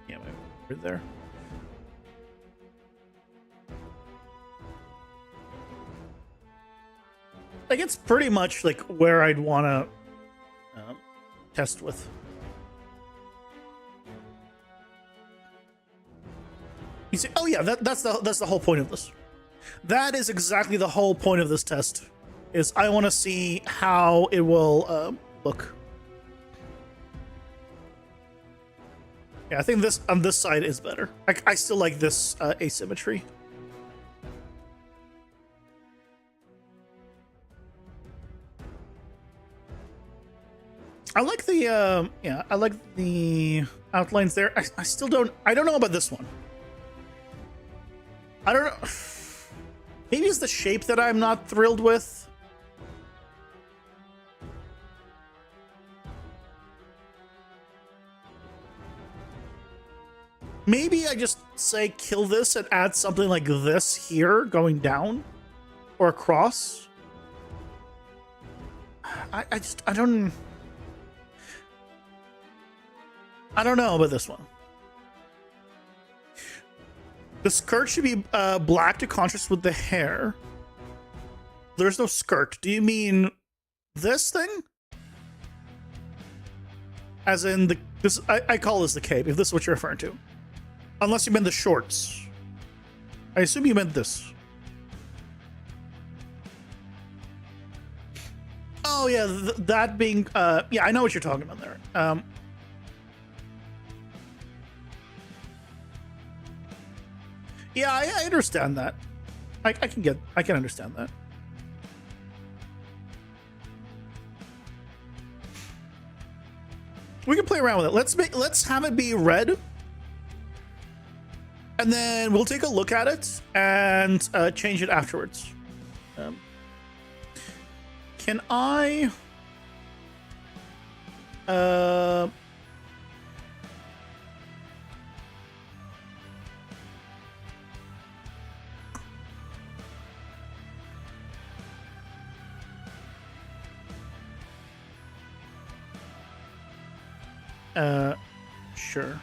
Yeah, right there. Like it's pretty much like where I'd want to test with. You see, oh yeah, that's the whole point of this. That is exactly the whole point of this test. Is I want to see how it will look. Yeah, I think this on this side is better. I still like this asymmetry. I like the yeah, I like the outlines there. I still don't know about this one. I don't know. Maybe it's the shape that I'm not thrilled with. Maybe I just say kill this and add something like this here going down or across. I don't know about this one. The skirt should be black to contrast with the hair. There's no skirt. Do you mean this thing? As in this? I call this the cape, if this is what you're referring to. Unless you meant the shorts. I assume you meant this. Oh yeah, that being yeah, I know what you're talking about there. Yeah, I understand that. I can understand that. We can play around with it. Let's have it be red. And then we'll take a look at it and change it afterwards. Can I sure.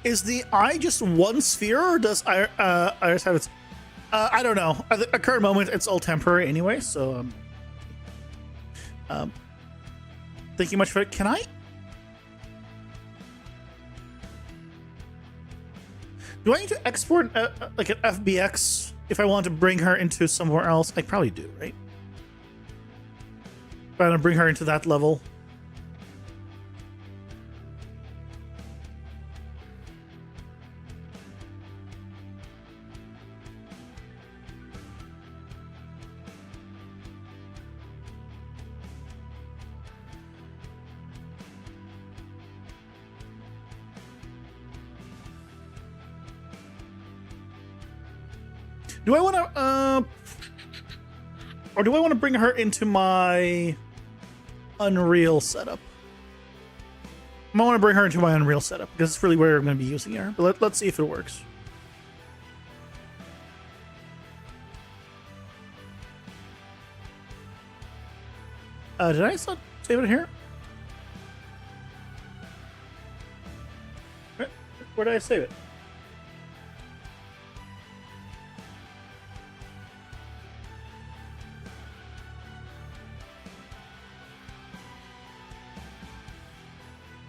Is the eye just one sphere, or does Iris have its? I don't know. At the current moment, it's all temporary anyway. So, thinking much for it. Can I? Do I need to export like an FBX if I want to bring her into somewhere else? I probably do, right? If I want to bring her into that level. Do I want to, or do I want to bring her into my Unreal setup? I want to bring her into my Unreal setup because it's really where I'm going to be using her. But let's see if it works. Did I still save it here? Where did I save it?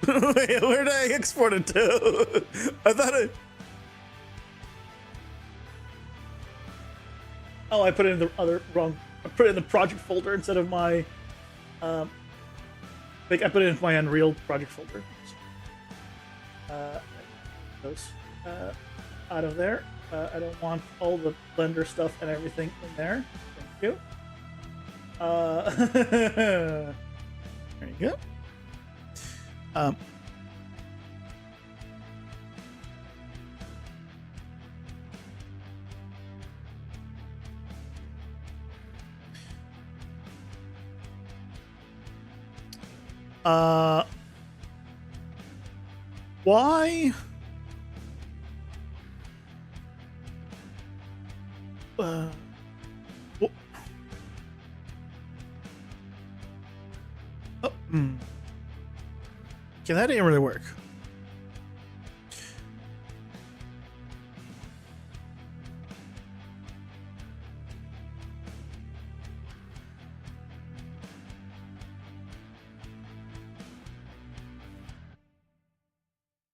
Wait, where did I export it to? I thought it. Oh, I put it in the other wrong. I put it in the project folder instead of my. Like I put it in my Unreal project folder. Those out of there. I don't want all the Blender stuff and everything in there. Thank you. There you go. Why? Wh- oh, Okay, that didn't really work.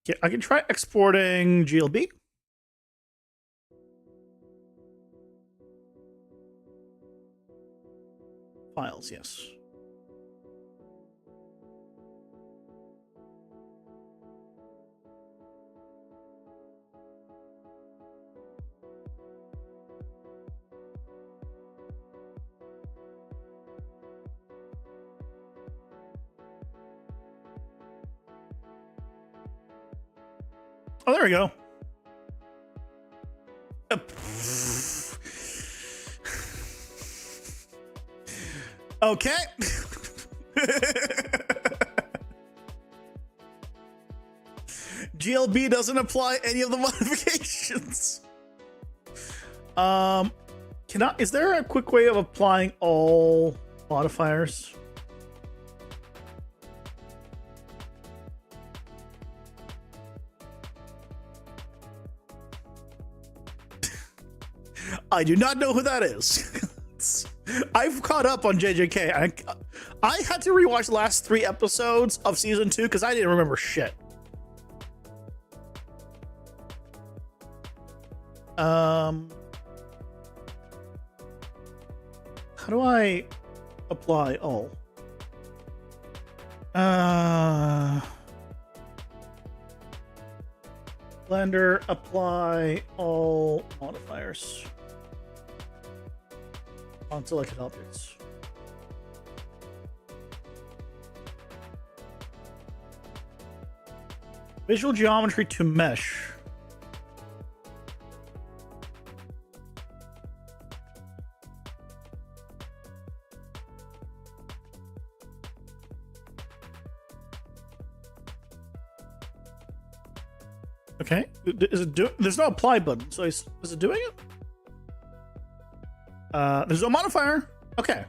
Yeah, I can try exporting GLB. Files, yes. Oh, there we go. Okay. GLB doesn't apply any of the modifications. Is there a quick way of applying all modifiers? I do not know who that is. I've caught up on JJK. I had to rewatch the last 3 episodes of season 2 because I didn't remember shit. How do I apply all? Blender, apply all modifiers on selected objects. Visual geometry to mesh. Okay, is it doing? There's no apply button, so is it doing it? There's no modifier. Okay.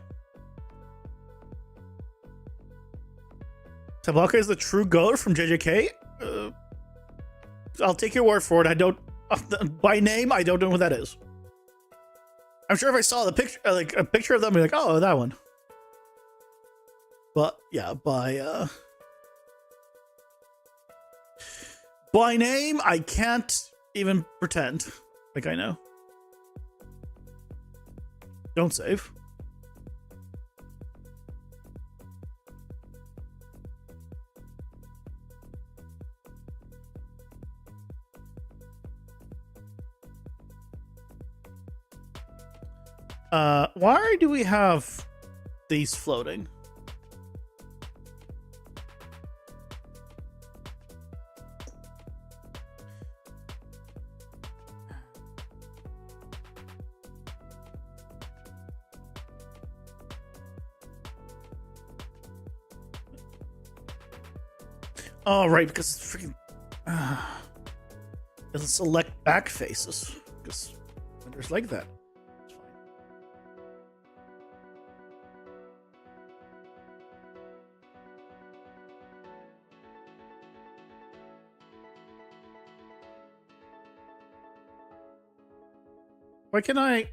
Tabaka is the true goat from JJK. I'll take your word for it. I don't, by name, I don't know who that is. I'm sure if I saw the picture, like a picture of them, I'd be like, oh, that one. But yeah, by name, I can't even pretend like I know. Don't save. Why do we have these floating? Oh, right, because it's freaking doesn't select back faces because there's like that. It's fine. Why can I?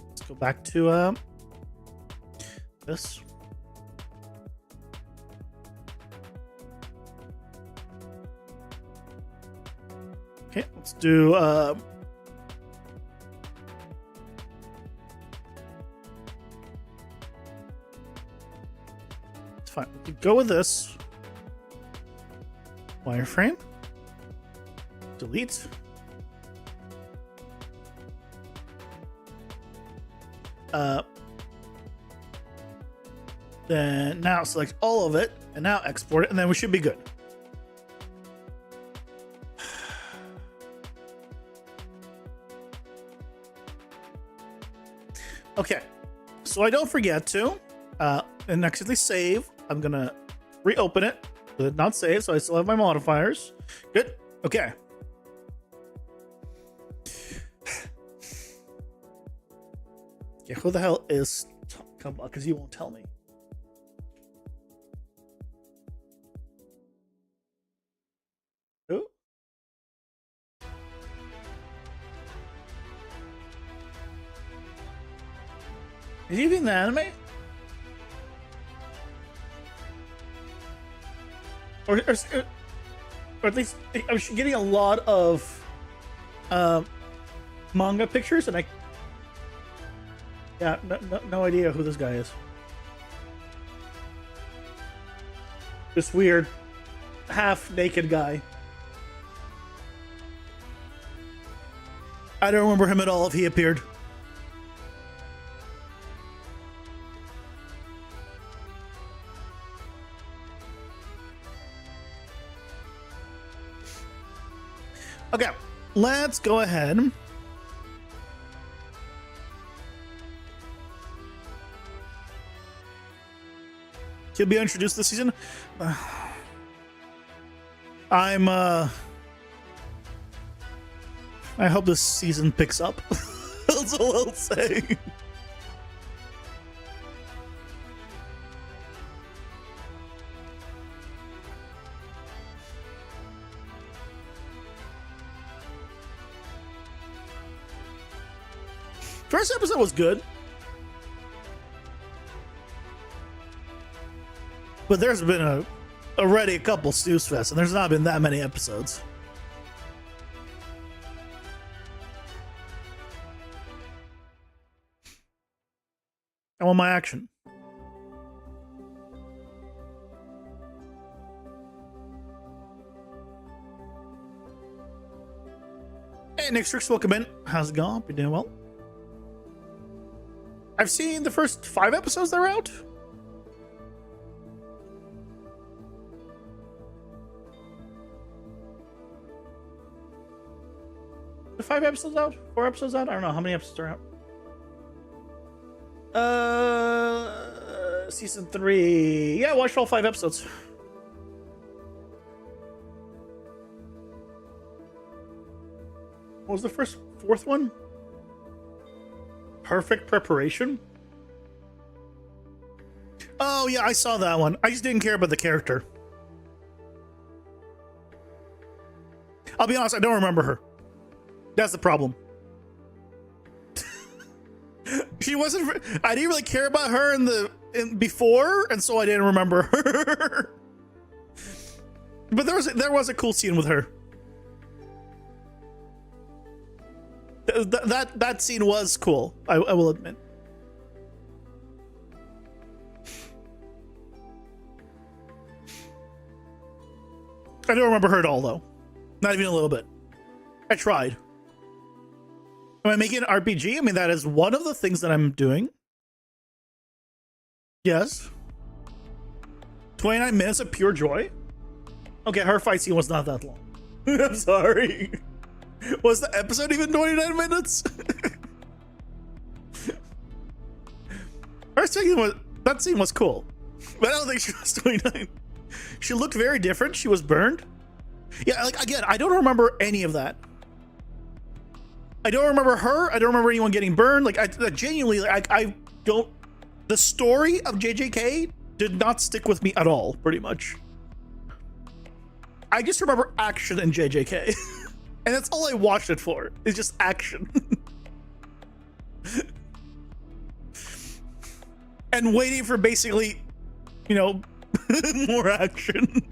Let's go back to this. Okay, let's do it's fine. We can go with this. Wireframe. Delete. Then now select all of it and now export it, and then we should be good. Okay, so I don't forget to, and accidentally save. I'm gonna reopen it with it not saved, so I still have my modifiers. Good. Okay. Yeah, who the hell is? Come on, because you won't tell me. Who? Is he even the anime? Or at least I was getting a lot of manga pictures, and no idea who this guy is. This weird half naked guy. I don't remember him at all if he appeared. Okay, let's go ahead. He'll be introduced this season. I hope this season picks up. That's all I'll say. First episode was good, but there's been already a couple snooze fests, and there's not been that many episodes. I want my action. Hey, Nick Strix, welcome in. How's it going? You doing well? I've seen the first 5 episodes that are out. The 5 episodes out? 4 episodes out? I don't know how many episodes are out. Season 3. Yeah, I watched all 5 episodes. What was the fourth one? Perfect Preparation? Oh, yeah, I saw that one. I just didn't care about the character. I'll be honest, I don't remember her. That's the problem. She wasn't... I didn't really care about her before, and so I didn't remember her. But there was a cool scene with her. That scene was cool, I will admit. I don't remember her at all, though. Not even a little bit. I tried. Am I making an RPG? I mean, that is one of the things that I'm doing. Yes. 29 minutes of pure joy? Okay, her fight scene was not that long. I'm sorry. Was the episode even 29 minutes? That scene was cool, but I don't think she was 29. She looked very different. She was burned. Yeah, like, again, I don't remember any of that. I don't remember her. I don't remember anyone getting burned. Like, I genuinely, like, I don't. The story of JJK did not stick with me at all, pretty much. I just remember action in JJK. And that's all I watched it for. It's just action. And waiting for basically, you know, more action.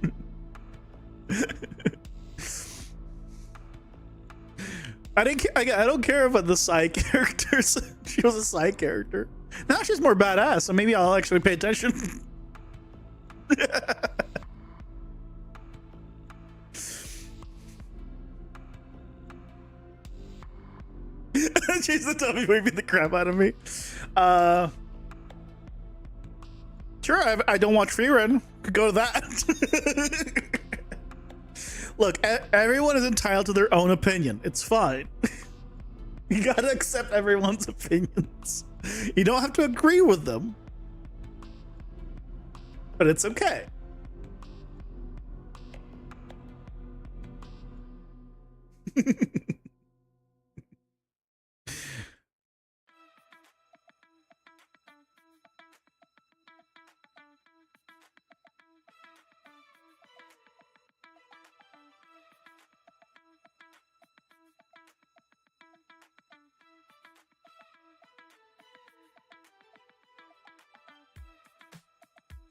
I don't care about the side characters. She was a side character. Now she's more badass, so maybe I'll actually pay attention. She's the tummy waving the crap out of me. Sure, I don't watch Freerun. Could go to that. Look, everyone is entitled to their own opinion. It's fine. You gotta accept everyone's opinions. You don't have to agree with them, but it's okay.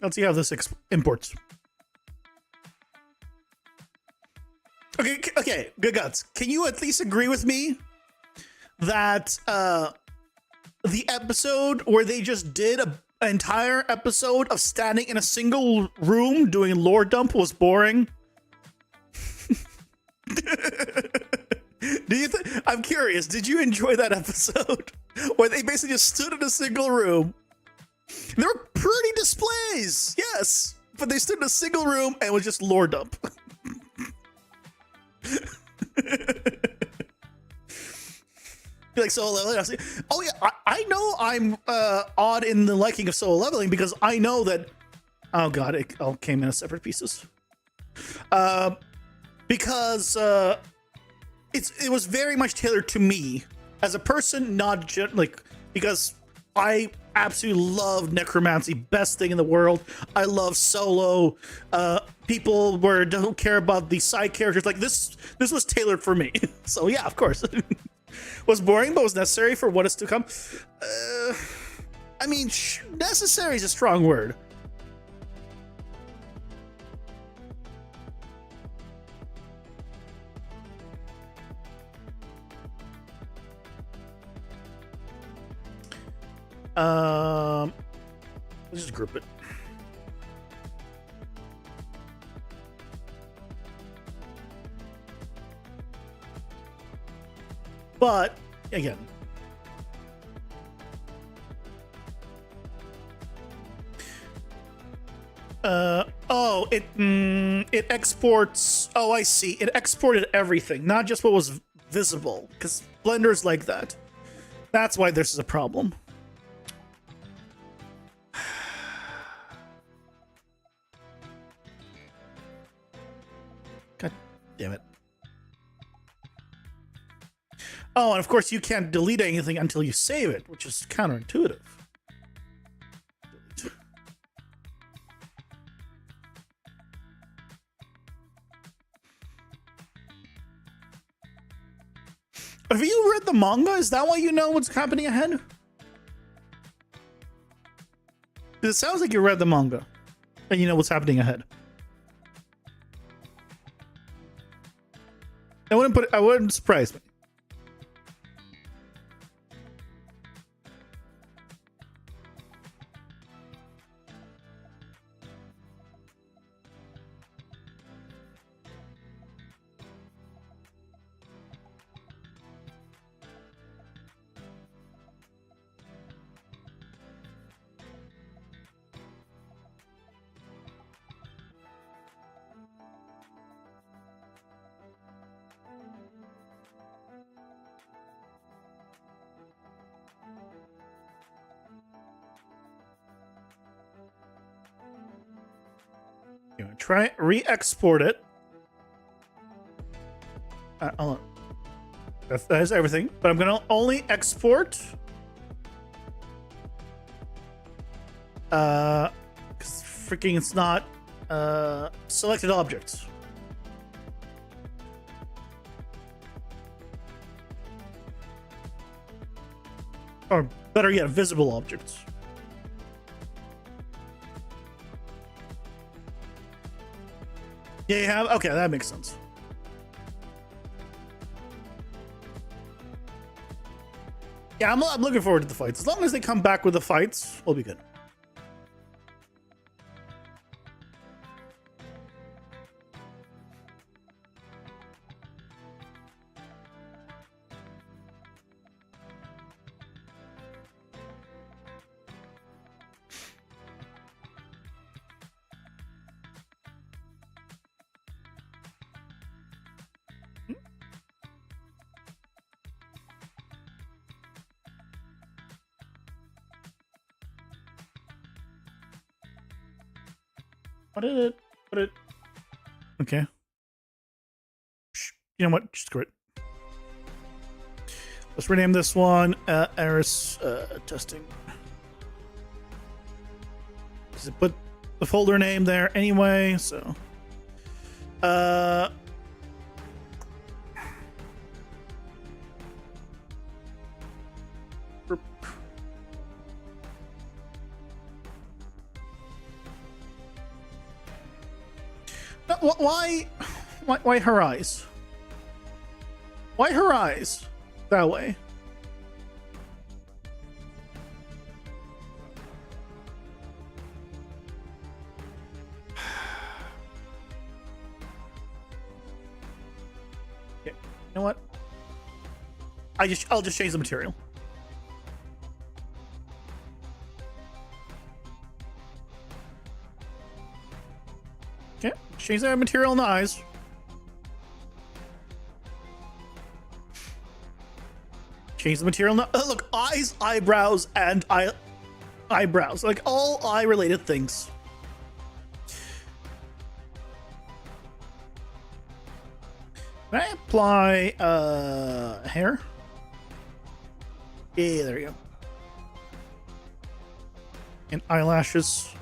Let's see how this imports. Okay, good guts. Can you at least agree with me that the episode where they just did an entire episode of standing in a single room doing lore dump was boring? Do you think? I'm curious. Did you enjoy that episode where they basically just stood in a single room? There were pretty displays, yes, but they stood in a single room and was just lore dump. Like solo leveling. Oh yeah, I know I'm odd in the liking of solo leveling because I know that. Oh god, it all came in separate pieces. Because it was very much tailored to me as a person, not like because I absolutely love necromancy, best thing in the world. I love solo. People where don't care about the side characters. Like this was tailored for me. So yeah, of course. Was boring, but was necessary for what is to come. I mean, necessary is a strong word. Let's just group it. But again, it exports. Oh, I see. It exported everything, not just what was visible, because Blender's like that. That's why this is a problem. God damn it. Oh, and of course you can't delete anything until you save it, which is counterintuitive. Delete. Have you read the manga? Is that why you know what's happening ahead? It sounds like you read the manga and you know what's happening ahead. I wouldn't surprise me. Try re-export it. Hold on. That is everything. But I'm gonna only export. Because freaking it's not selected objects. Or better yet, visible objects. Yeah, you have? Okay, that makes sense. Yeah, I'm looking forward to the fights. As long as they come back with the fights, we'll be good. What did it? What it? Okay. You know what? Screw it. Let's rename this one Eris testing. Because it put the folder name there anyway, so. Why her eyes? Why her eyes that way? Okay, you know what? I'll just change the material. Okay, change the material in the eyes. Change the material. Look, eyes, eyebrows, and eyebrows. Like all eye-related things. Can I apply hair? Yeah, there you go. And eyelashes.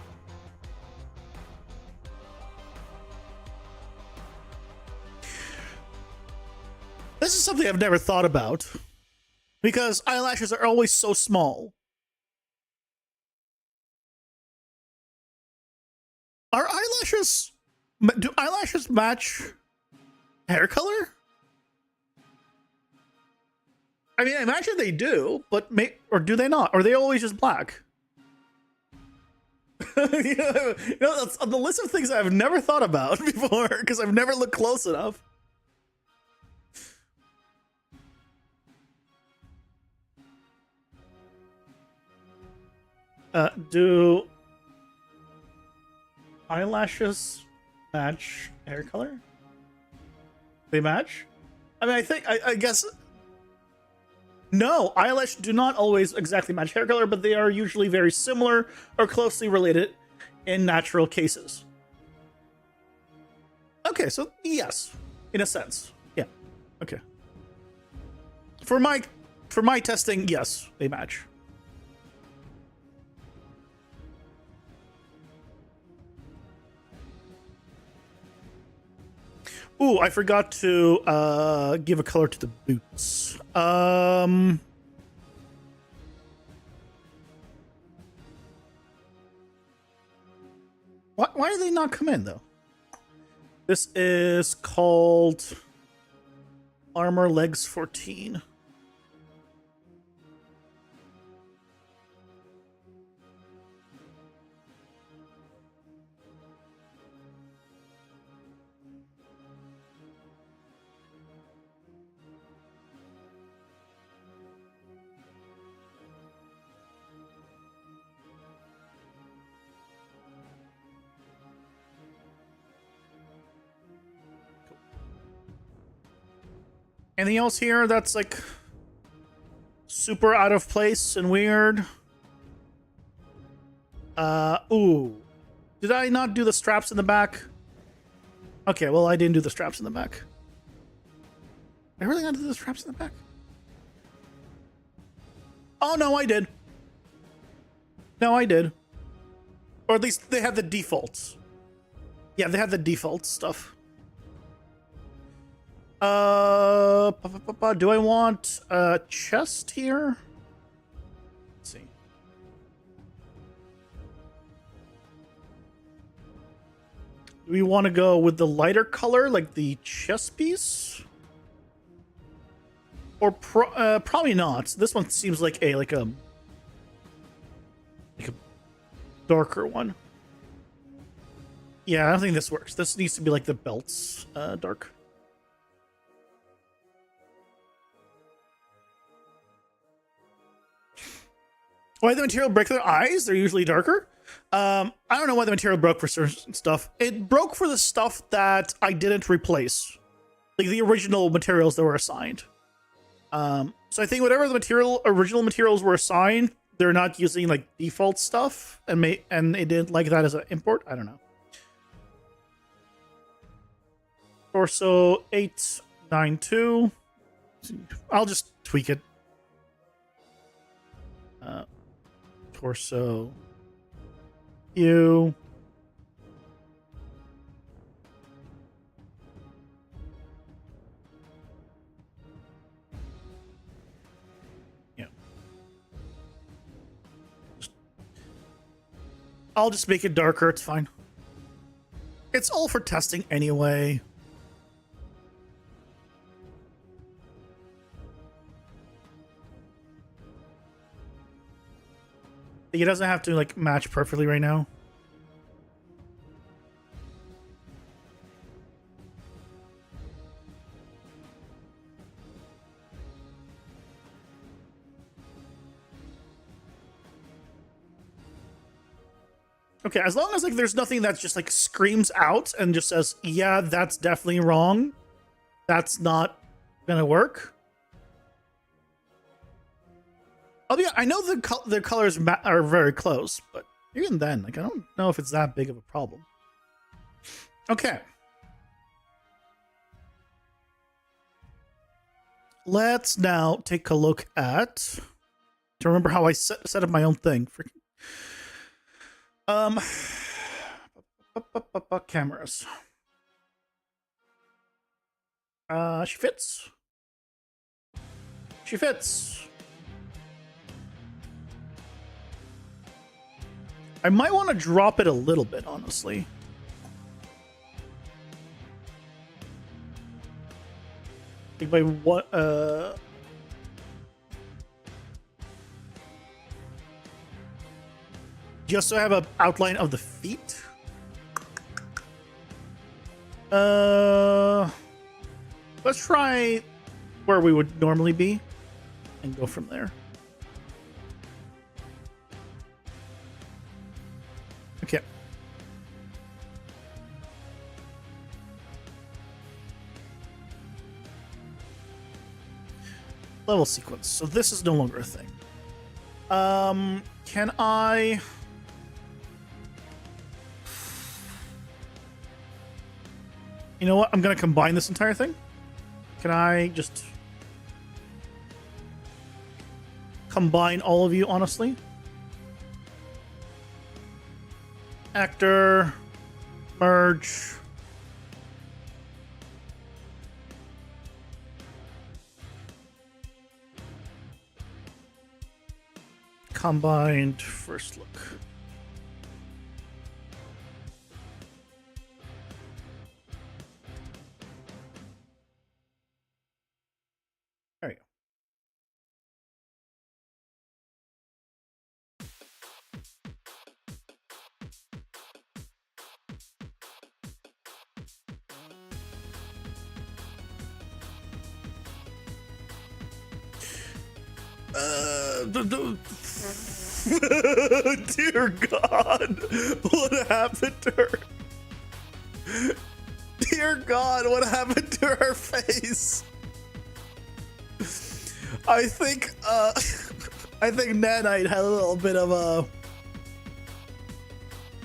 This is something I've never thought about. Because eyelashes are always so small. Are eyelashes... Do eyelashes match hair color? I mean, I imagine they do, but or do they not? Or are they always just black? That's on the list of things I've never thought about before, because I've never looked close enough. Do eyelashes match hair color? They match? I mean, I guess... No, eyelashes do not always exactly match hair color, but they are usually very similar or closely related in natural cases. Okay, so yes, in a sense. Yeah, okay. For my testing, yes, they match. Ooh, I forgot to give a color to the boots. Why do they not come in though? This is called Armor Legs 14. Anything else here that's like super out of place and weird? Ooh. Did I not do the straps in the back? Okay, well, I didn't do the straps in the back. I really got to do the straps in the back? Oh, no, I did. No, I did. Or at least they had the defaults. Yeah, they had the default stuff. Do I want a chest here? Let's see. Do we want to go with the lighter color, like the chest piece? Or probably not. This one seems like a darker one. Yeah, I don't think this works. This needs to be like the belts, dark. Why the material break their eyes? They're usually darker. I don't know why the material broke for certain stuff. It broke for the stuff that I didn't replace, like the original materials that were assigned. So I think whatever the original materials were assigned, they're not using like default stuff, and they didn't like that as an import. I don't know. Torso 892. I'll just tweak it. Torso U. Yeah. I'll just make it darker. It's fine. It's all for testing anyway. It doesn't have to like match perfectly right now. Okay, as long as like there's nothing that just like screams out and just says, "Yeah, that's definitely wrong." That's not gonna work. I know the colors are very close, but even then, like I don't know if it's that big of a problem. Okay. Let's now take a look at to remember how I set up my own thing. Cameras. She fits. She fits. I might want to drop it a little bit, honestly. Like by what? Just so I have an outline of the feet. Let's try where we would normally be and go from there. Okay. Level sequence. So this is no longer a thing. Can I... You know what? I'm going to combine this entire thing. Can I just combine all of you, honestly? Actor, merge. Combined first look. There you go. Dear God, what happened to her? Dear God, what happened to her face? I think Nanite had a little bit of a...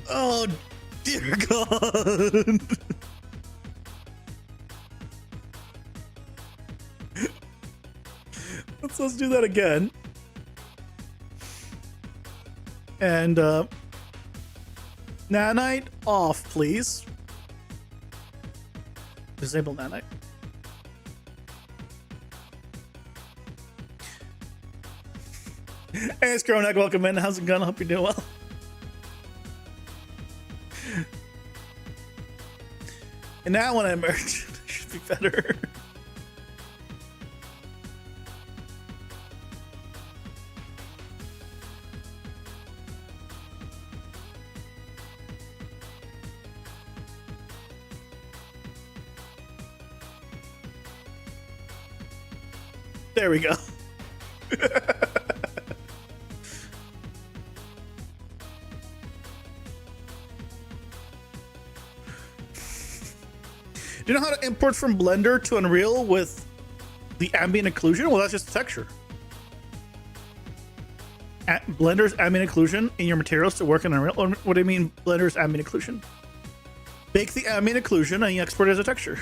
Oh, dear God. Let's do that again. And Nanite off, please. Disable Nanite. Hey, it's Kronak. Welcome in. How's it going? I hope you're doing well. And now when I merge, it should be better. There we go. Do you know how to import from Blender to Unreal with the ambient occlusion? Well, that's just a texture. Blender's ambient occlusion in your materials to work in Unreal. Or what do you mean, Blender's ambient occlusion? Bake the ambient occlusion and you export it as a texture.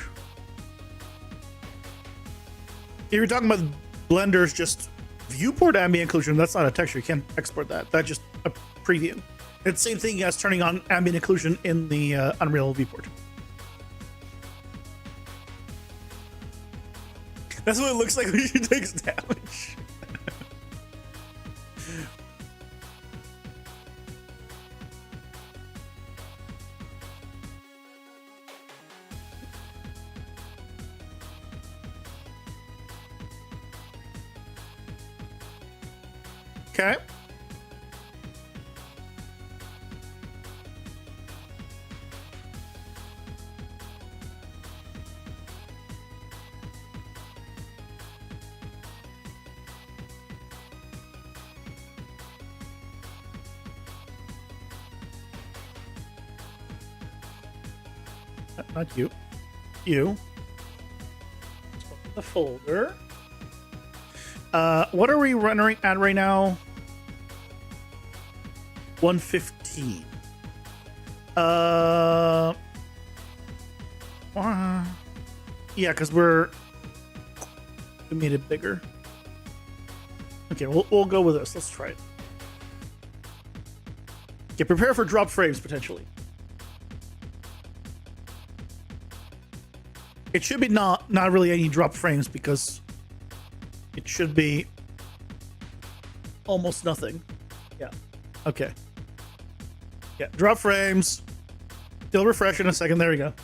If you're talking about Blender's just viewport ambient occlusion, that's not a texture. You can't export that. That's just a preview. It's the same thing as turning on ambient occlusion in the Unreal viewport. That's what it looks like when she takes damage. Okay. Not you. You. Let's open the folder. What are we running at right now? 115. Yeah, because we made it bigger. Okay, we'll go with this. Let's try it. Okay, prepare for drop frames potentially. It should be not really any drop frames because it should be almost nothing. Yeah. Okay. Yeah, drop frames. Still refresh in a second. There we go.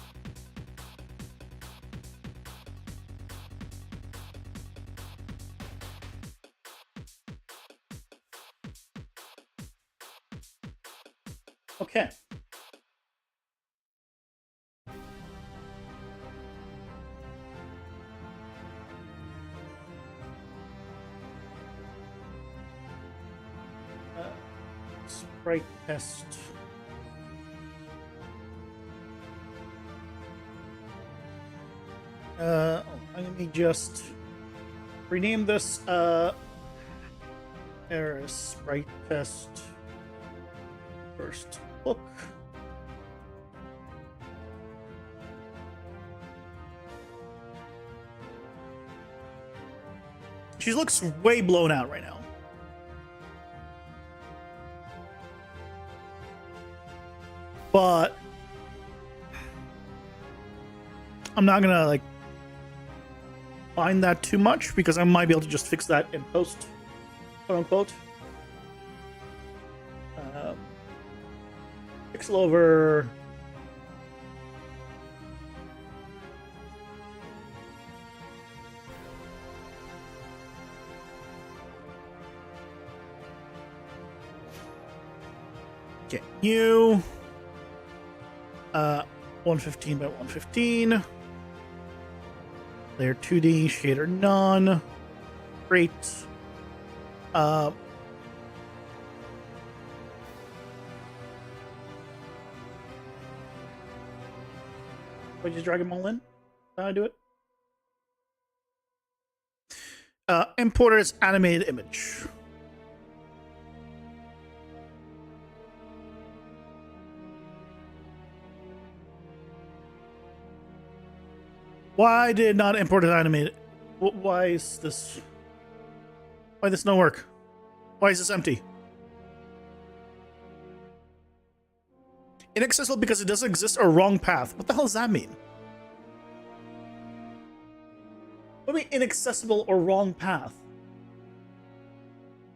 Okay. Sprite test. Let me just rename this error sprite test first look. She looks way blown out right now. But I'm not gonna like mind that too much because I might be able to just fix that in post, quote unquote. Pixel over. Okay, new. 115 by 115. Layer 2D, shader none. Great. Would you drag them all in? How do I do it? Import as animated image. Why did not import as animated? Why is this? Why this no work? Why is this empty? Inaccessible because it doesn't exist or wrong path. What the hell does that mean? What do you mean inaccessible or wrong path?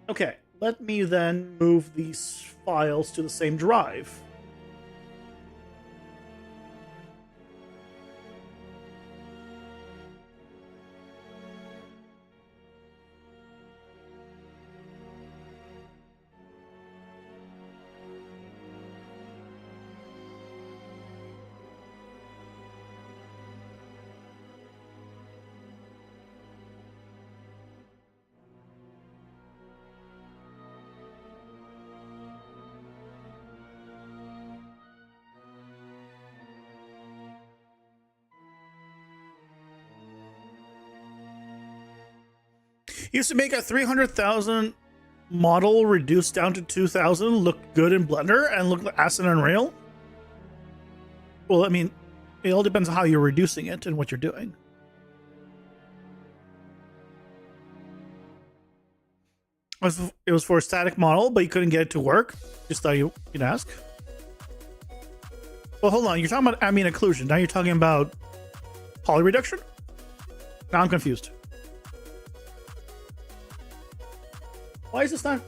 Okay, let me then move these files to the same drive. Used to make a 300,000 model reduced down to 2,000 look good in Blender and look like ass in Unreal. Well, I mean, it all depends on how you're reducing it and what you're doing. It was for a static model, but you couldn't get it to work. Just thought you'd ask. Well, hold on. You're talking about ambient occlusion. Now you're talking about poly reduction? Now I'm confused. Why is this not...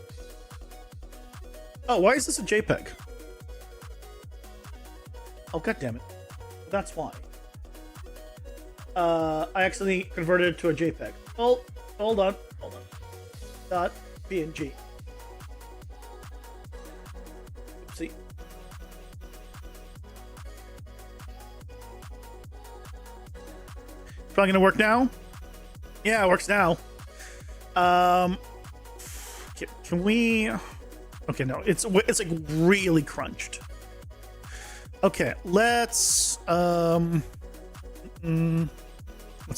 Oh, why is this a JPEG? Oh, god damn it. That's why. I accidentally converted it to a JPEG. Oh, hold on. Dot PNG. Oopsie. Probably gonna work now? Yeah, it works now. Can we... Okay, no, it's like really crunched. Okay, let's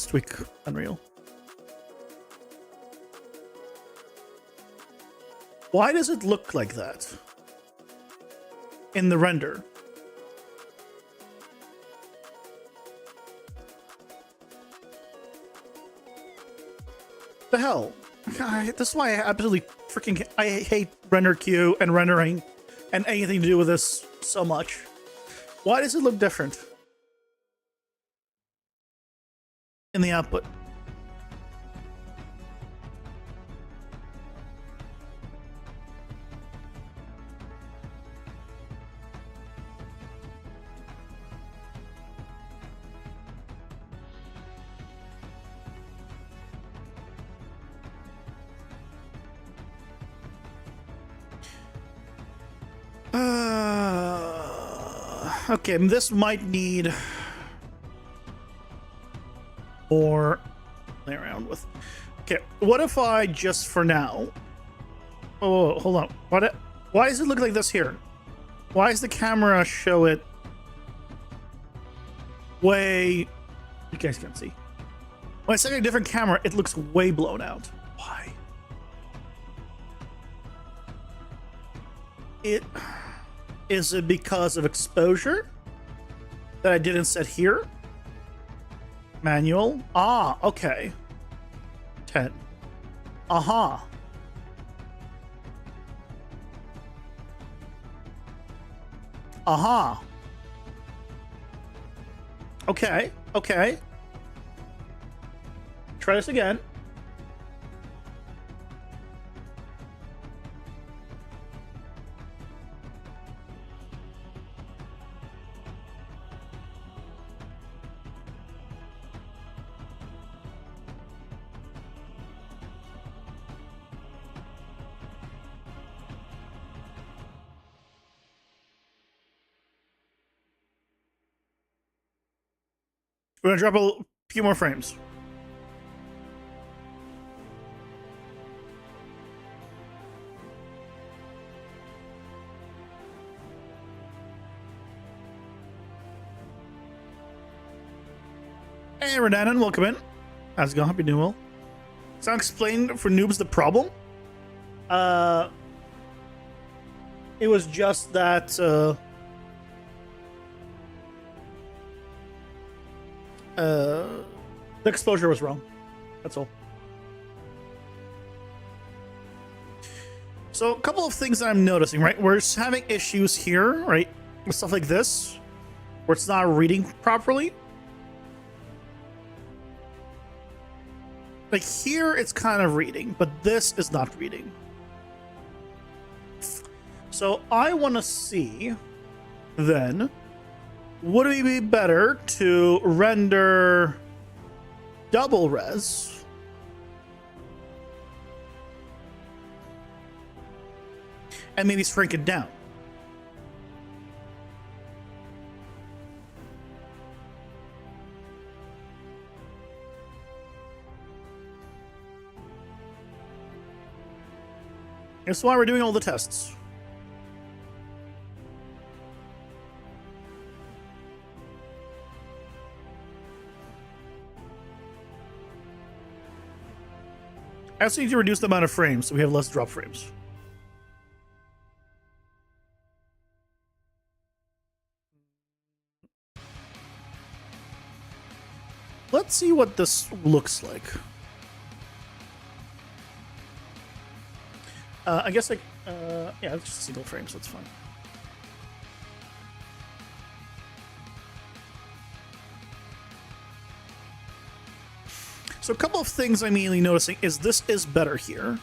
tweak Unreal. Why does it look like that in the render? The hell? God, this is why I absolutely freaking I hate render queue and rendering and anything to do with this so much. Why does it look different in the output? Okay, this might need more play around with. Okay, what if I just for now? Oh, hold on. Why does it look like this here? Why does the camera show it way? You guys can't see. When I set a different camera, it looks way blown out. Why? Is it because of exposure that I didn't set here? Manual. Ah, okay. 10. Aha. Aha. Okay, okay. Try this again. We're gonna drop a few more frames. Hey, Renanan, welcome in. How's it going? Hope you're doing well. So I'll explain for noobs the problem. It was just that the exposure was wrong. That's all. So a couple of things that I'm noticing, right? We're just having issues here, right? With stuff like this, where it's not reading properly. Like here, it's kind of reading, but this is not reading. So I want to see, then, would it be better to render double res and maybe shrink it down? That's why we're doing all the tests. I also need to reduce the amount of frames so we have less drop frames. Let's see what this looks like. I guess like, yeah, it's just single frame, so it's fine. So a couple of things I'm immediately noticing is this is better here.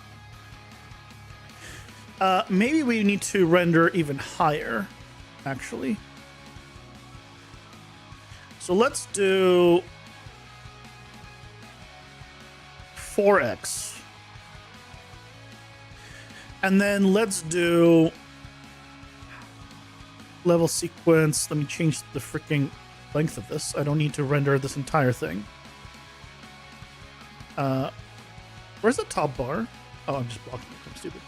Maybe we need to render even higher, actually. So let's do 4x. And then let's do level sequence. Let me change the freaking length of this. I don't need to render this entire thing. Where's the top bar? Oh, I'm just blocking it. I'm stupid.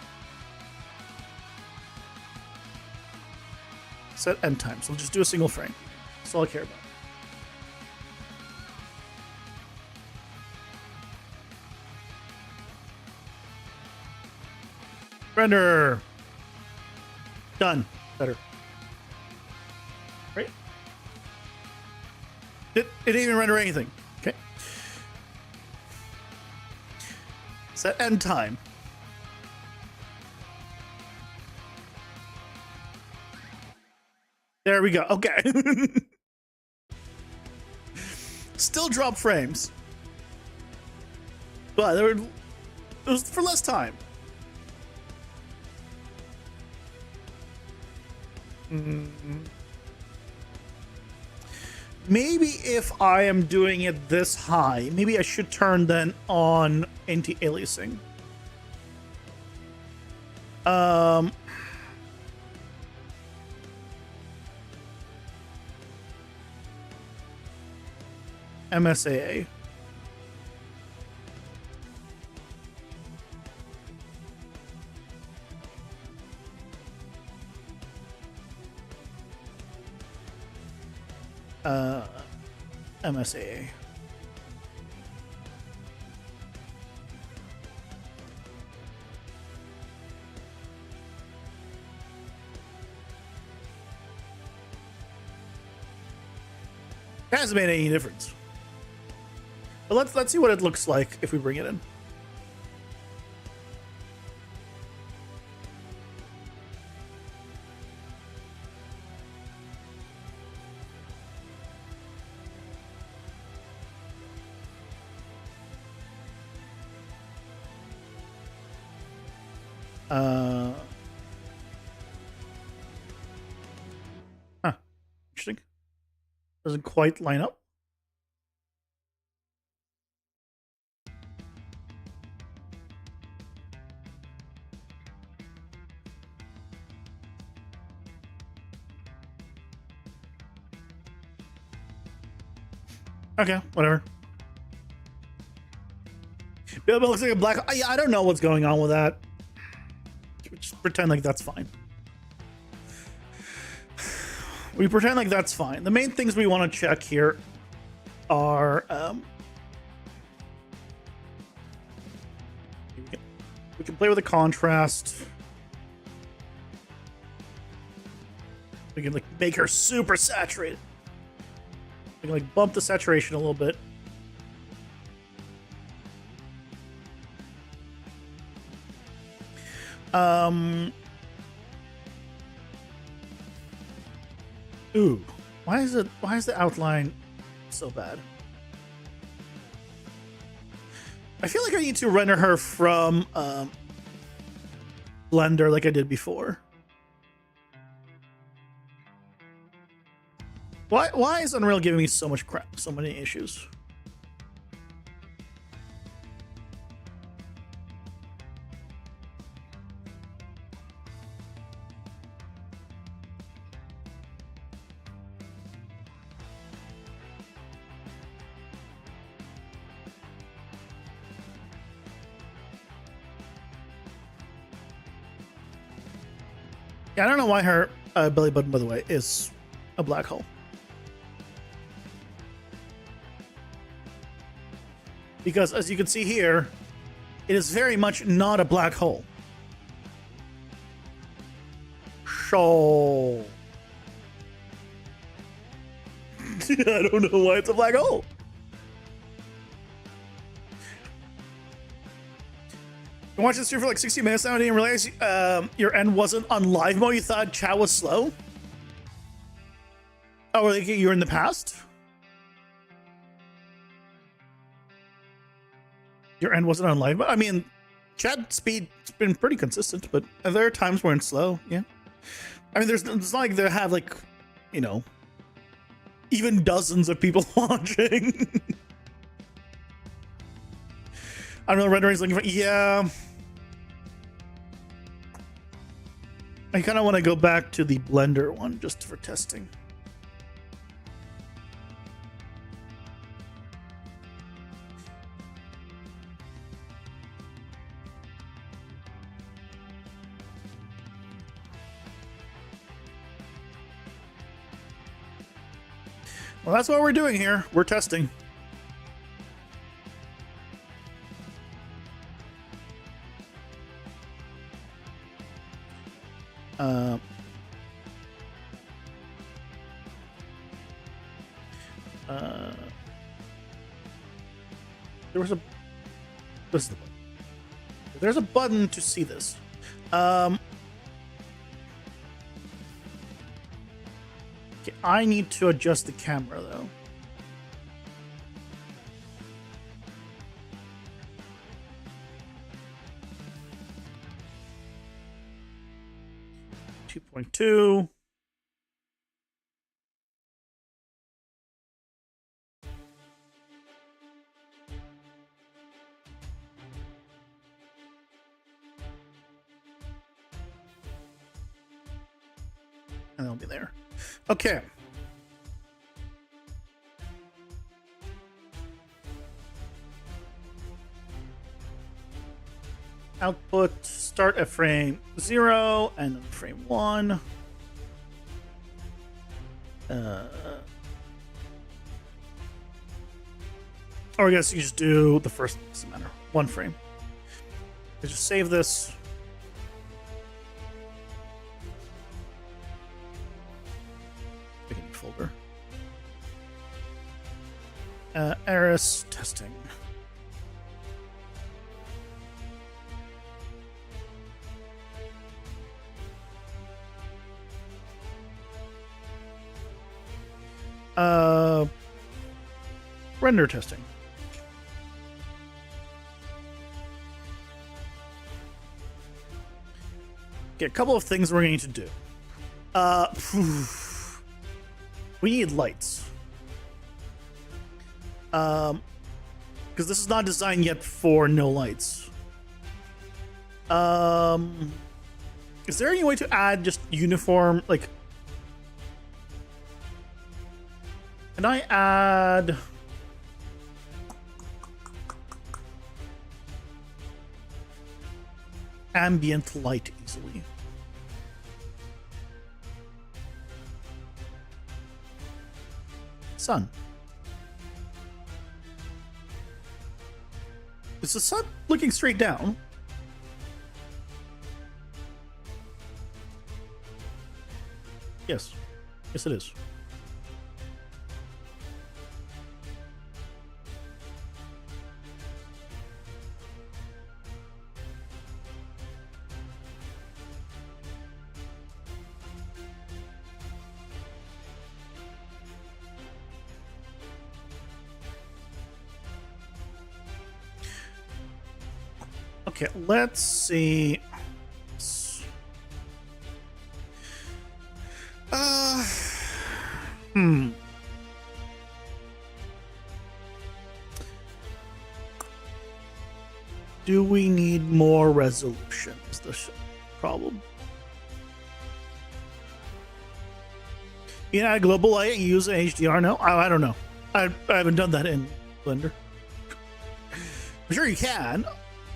Set end time. So we'll just do a single frame. That's all I care about. Render. Done. Better. Right? It didn't even render anything. Okay. Set end time. There we go. Okay. Still drop frames. But it was for less time. Maybe if I am doing it this high, maybe I should turn then on anti-aliasing. MSAA. MSAA. It hasn't made any difference. But let's see what it looks like if we bring it in. Interesting. Doesn't quite line up. Okay, whatever. It looks like a black. I don't know what's going on with that. Just pretend like that's fine. We pretend like that's fine. The main things we want to check here are we can play with the contrast. We can like make her super saturated. We can like bump the saturation a little bit. Ooh, why is the outline so bad? I feel like I need to render her from Blender like I did before. Why is Unreal giving me so much crap, so many issues? Yeah, I don't know why her belly button, by the way, is a black hole. Because as you can see here, it is very much not a black hole. So I don't know why it's a black hole. You watched this stream for like 60 minutes now and didn't realize your end wasn't on live mode. You thought chat was slow? Oh, like you were in the past? Your end wasn't on live mode? I mean, chat speed's been pretty consistent, but there are times when it's slow, yeah. I mean, it's not like they have like, you know, even dozens of people watching. I don't know, rendering's looking for, yeah. I kind of want to go back to the Blender one just for testing. Well, that's what we're doing here. We're testing. There's a button to see this. Okay, I need to adjust the camera though. .2. And it'll be there. Okay. Output, start at frame 0 and then frame 1. Or I guess you just do the first, doesn't matter. 1 frame. You just save this. Make a new folder. Eris testing. Render testing. Okay, a couple of things we're going to do. We need lights. Because this is not designed yet for no lights. Is there any way to add just uniform, like... Can I add... ambient light easily? Sun. Is the sun looking straight down? Yes. Yes, it is. Okay, let's see. Do we need more resolution? Is the problem? You know, global light and use an HDR? No, I don't know. I haven't done that in Blender. I'm sure you can.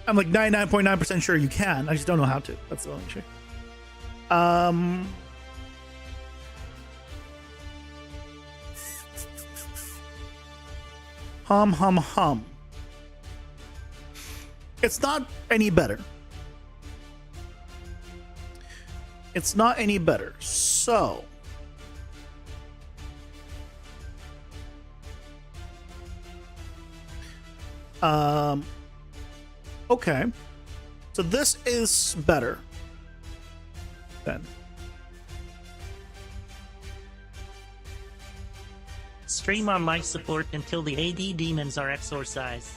I'm like 99.9% sure you can. I just don't know how to. That's the only issue. Hum. It's not any better. It's not any better. So... okay. So this is better. Then. Stream on life support until the AD demons are exorcised.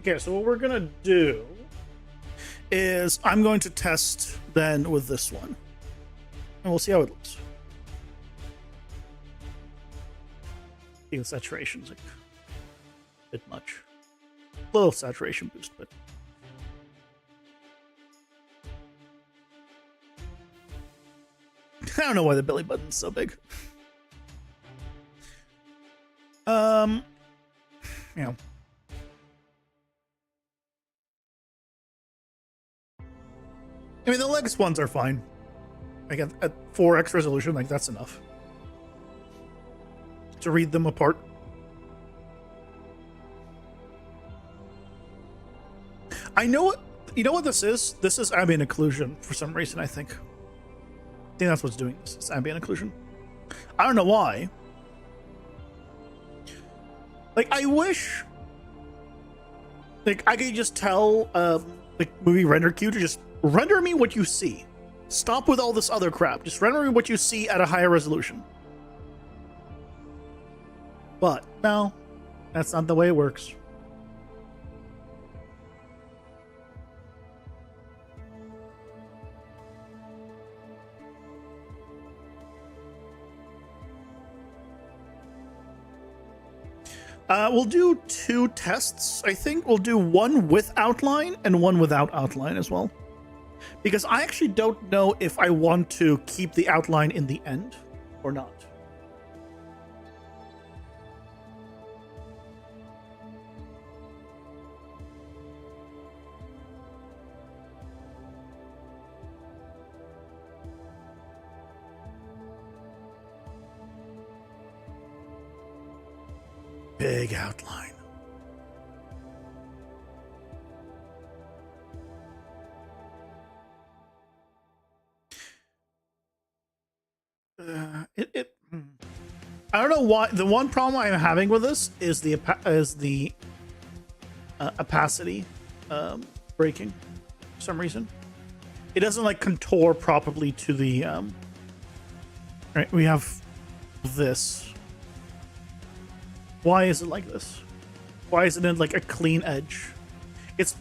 Okay, so what we're gonna do is I'm going to test then with this one, and we'll see how it looks. I think the saturation's like a bit much. A little saturation boost, but I don't know why the belly button's so big. Yeah. I mean, the legs ones are fine. Like at 4x resolution, like that's enough to read them apart. I know what you know what this is. This is ambient occlusion for some reason. I think that's what's doing this. It's ambient occlusion. I don't know why. Like I wish, like I could just tell, like movie render queue to just render me what you see. Stop with all this other crap. Just render me what you see at a higher resolution. But no, that's not the way it works. We'll do 2 tests, I think. We'll do one with outline and one without outline as well. Because I actually don't know if I want to keep the outline in the end or not. Big outline. I don't know why. The one problem I'm having with this is the opacity breaking for some reason. It doesn't like contour properly to the right, we have this. Why is it like this? Why isn't it like a clean edge? It's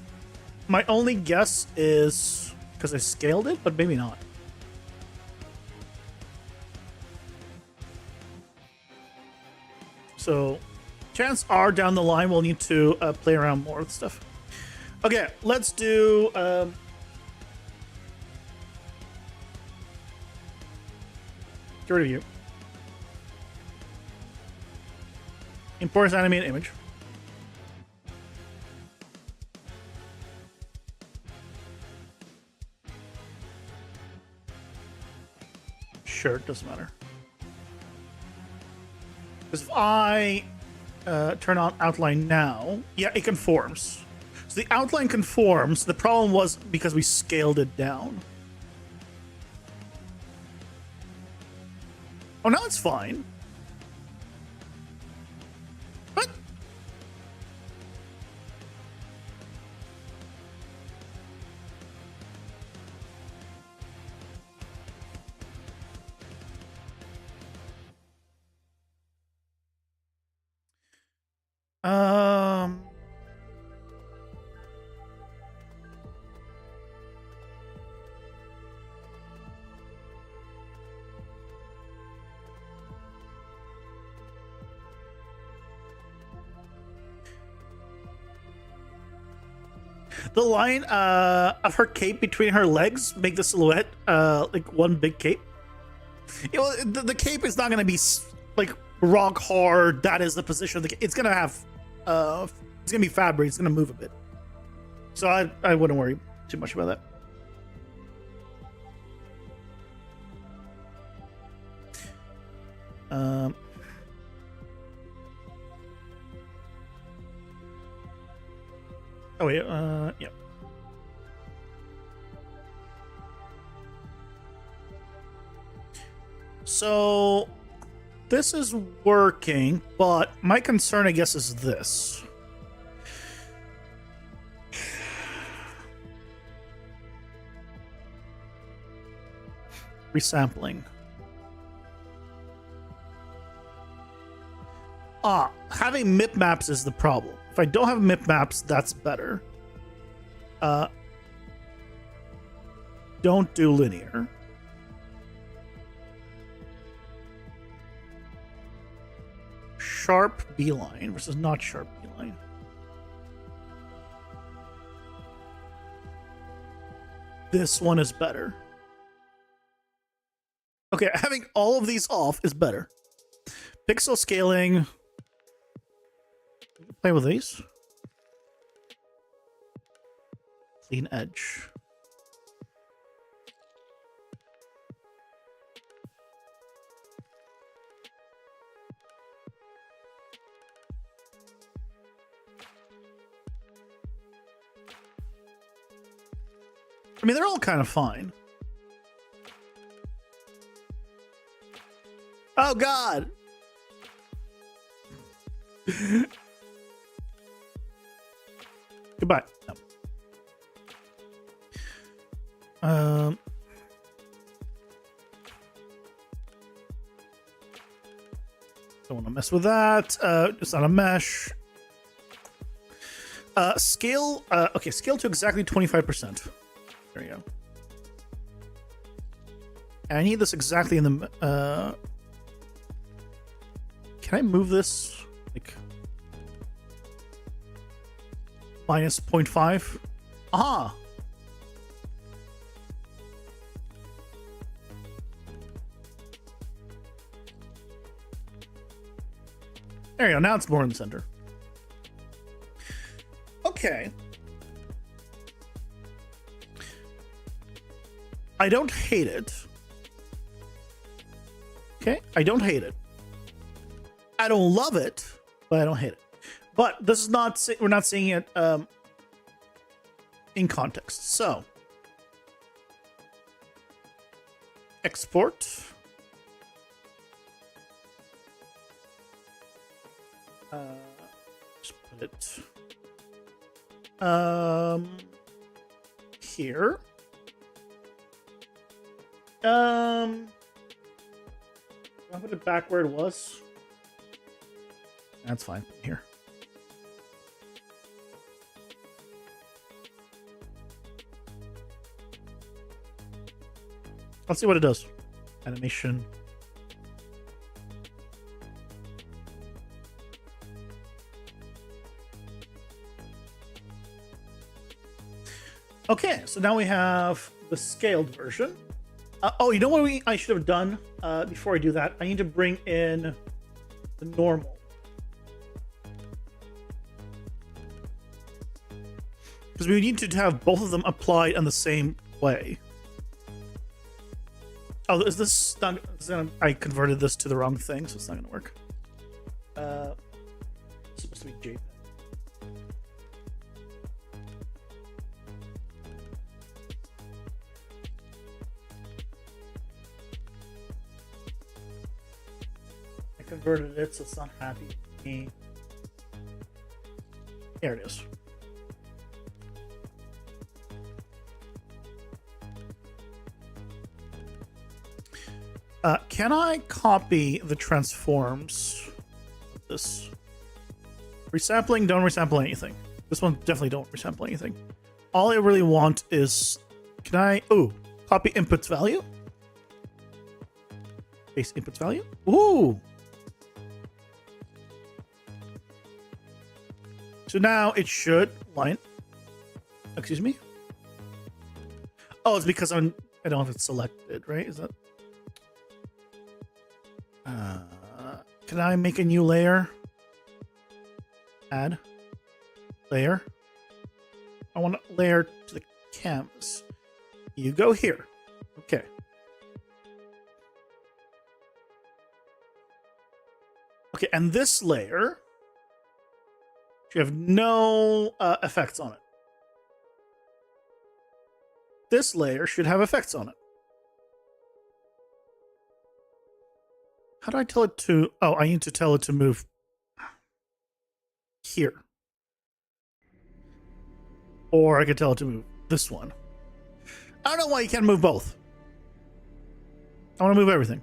my only guess is because I scaled it, but maybe not. So chances are down the line we'll need to play around more with stuff. Okay, let's do get rid of you. Import animated image. Sure, it doesn't matter. Because if I turn on outline now, yeah, it conforms. So the outline conforms. The problem was because we scaled it down. Oh, now it's fine. What? The line of her cape between her legs make the silhouette like one big cape. You know, the cape is not going to be like rock hard. That is the position of the game. It's gonna have, it's gonna be fabric. It's gonna move a bit. So I wouldn't worry too much about that. Oh wait, yeah. So this is working, but my concern, I guess, is this. Resampling. Having MIP maps is the problem. If I don't have MIP maps, that's better. Don't do linear. Sharp beeline versus not sharp beeline. This one is better. Okay, having all of these off is better. Pixel scaling. Play with these. Clean edge. I mean, they're all kind of fine. Oh, God. Goodbye. No. Don't want to mess with that. It's not a mesh. Scale. Okay, scale to exactly 25%. There you go. And I need this exactly in the. Can I move this like minus 0.5? Aha! There you go. Now it's more in the center. Okay. I don't hate it. Okay, I don't hate it. I don't love it, but I don't hate it. But this is not, we're not seeing it in context. So, export. Just put it here. I'll put it back where it was. That's fine. Here. Let's see what it does. Animation. Okay, so now we have the scaled version. Oh, you know what I should have done before I do that? I need to bring in the normal. Because we need to have both of them applied in the same way. Oh, is this not... I converted this to the wrong thing, so it's not going to work. It's supposed to be JPEG. I converted it, so it's not happy with me. There it is. Can I copy the transforms of this? Resampling, don't resample anything. This one definitely don't resample anything. All I really want is, can I, copy inputs value? Base inputs value? Ooh! So now it should line, excuse me? Oh, it's because I don't know if it's selected, right? Is that? Can I make a new layer? Add layer. I want a layer to the canvas. You go here. Okay. Okay, and this layer, you have no effects on it. This layer should have effects on it. How do I tell it to... Oh, I need to tell it to move here. Or I could tell it to move this one. I don't know why you can't move both. I want to move everything.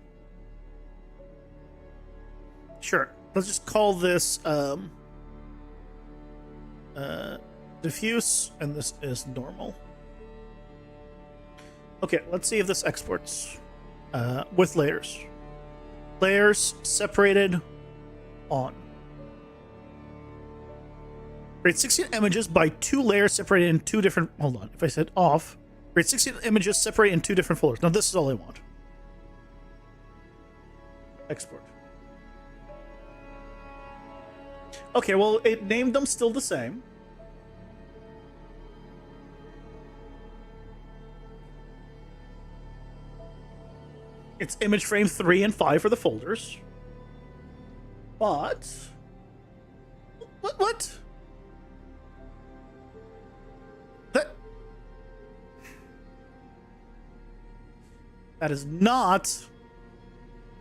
Sure. Let's just call this diffuse, and this is normal. Okay, let's see if this exports with layers. Layers separated on. Create 16 images by 2 layers separated in 2 different... Hold on. If I said off, create 16 images separated in 2 different folders. Now this is all I want. Export. Okay, well, it named them still the same. It's image frame 3 and 5 for the folders. But... What? That is not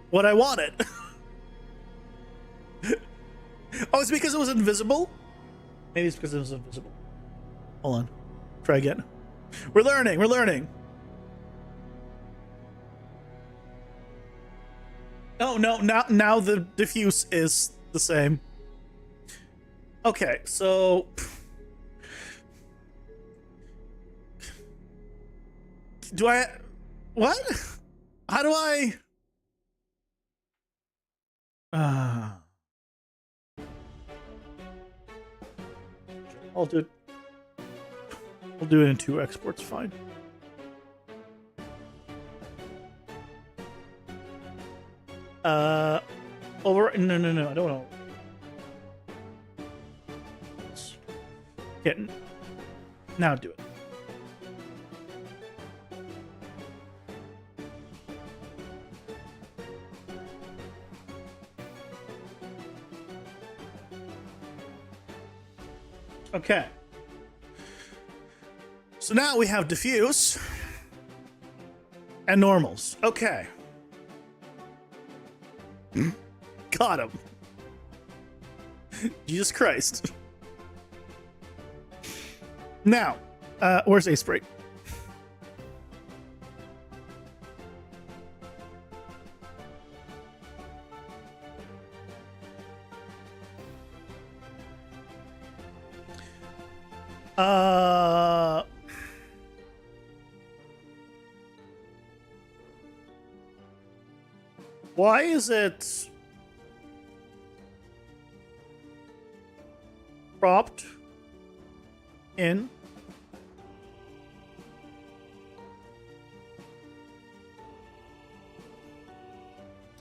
what I wanted. Oh, it's because it was invisible? Maybe it's because it was invisible. Hold on. Try again. We're learning. We're learning. Oh, no. Now the diffuse is the same. Okay, so... Do I... What? How do I... I'll do it in 2 exports, fine. Over... No, I don't know. Okay, now do it. Okay. So now we have diffuse and normals. Okay. Got him. Jesus Christ. Now, where's a sprite? Why is it cropped in?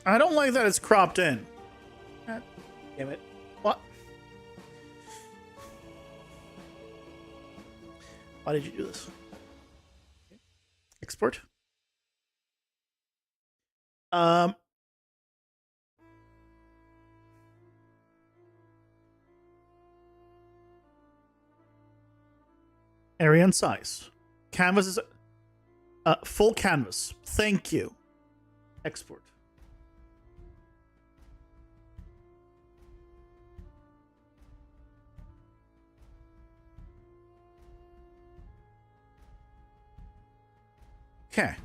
I don't like that it's cropped in. God damn it. What? Why did you do this? Export. Area and size. Canvas is full canvas. Thank you. Export. Okay.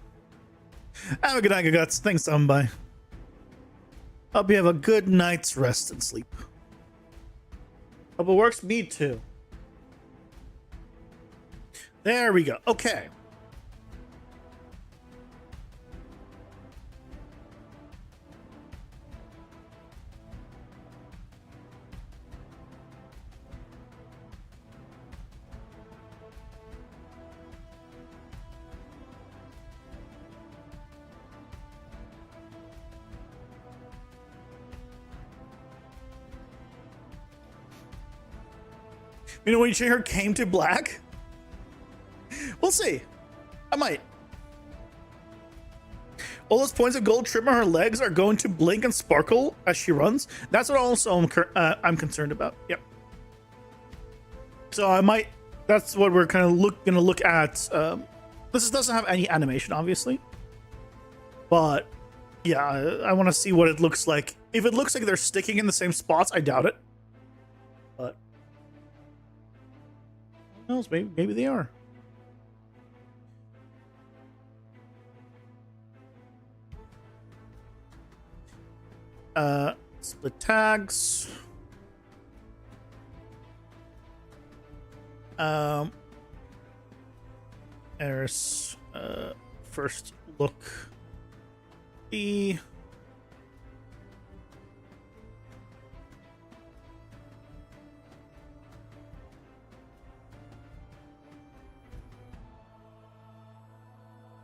Have a good night, guts. Thanks, bye. Hope you have a good night's rest and sleep. Hope it works. Me too. There we go. Okay. You know, when you change her came to black? We'll see. I might. All those points of gold trim on her legs are going to blink and sparkle as she runs. That's what also I'm concerned about. Yep. So I might. That's what we're kind of going to look at. This doesn't have any animation, obviously. But yeah, I want to see what it looks like. If it looks like they're sticking in the same spots, I doubt it. But who knows? Maybe they are. Split tags. There's first look. The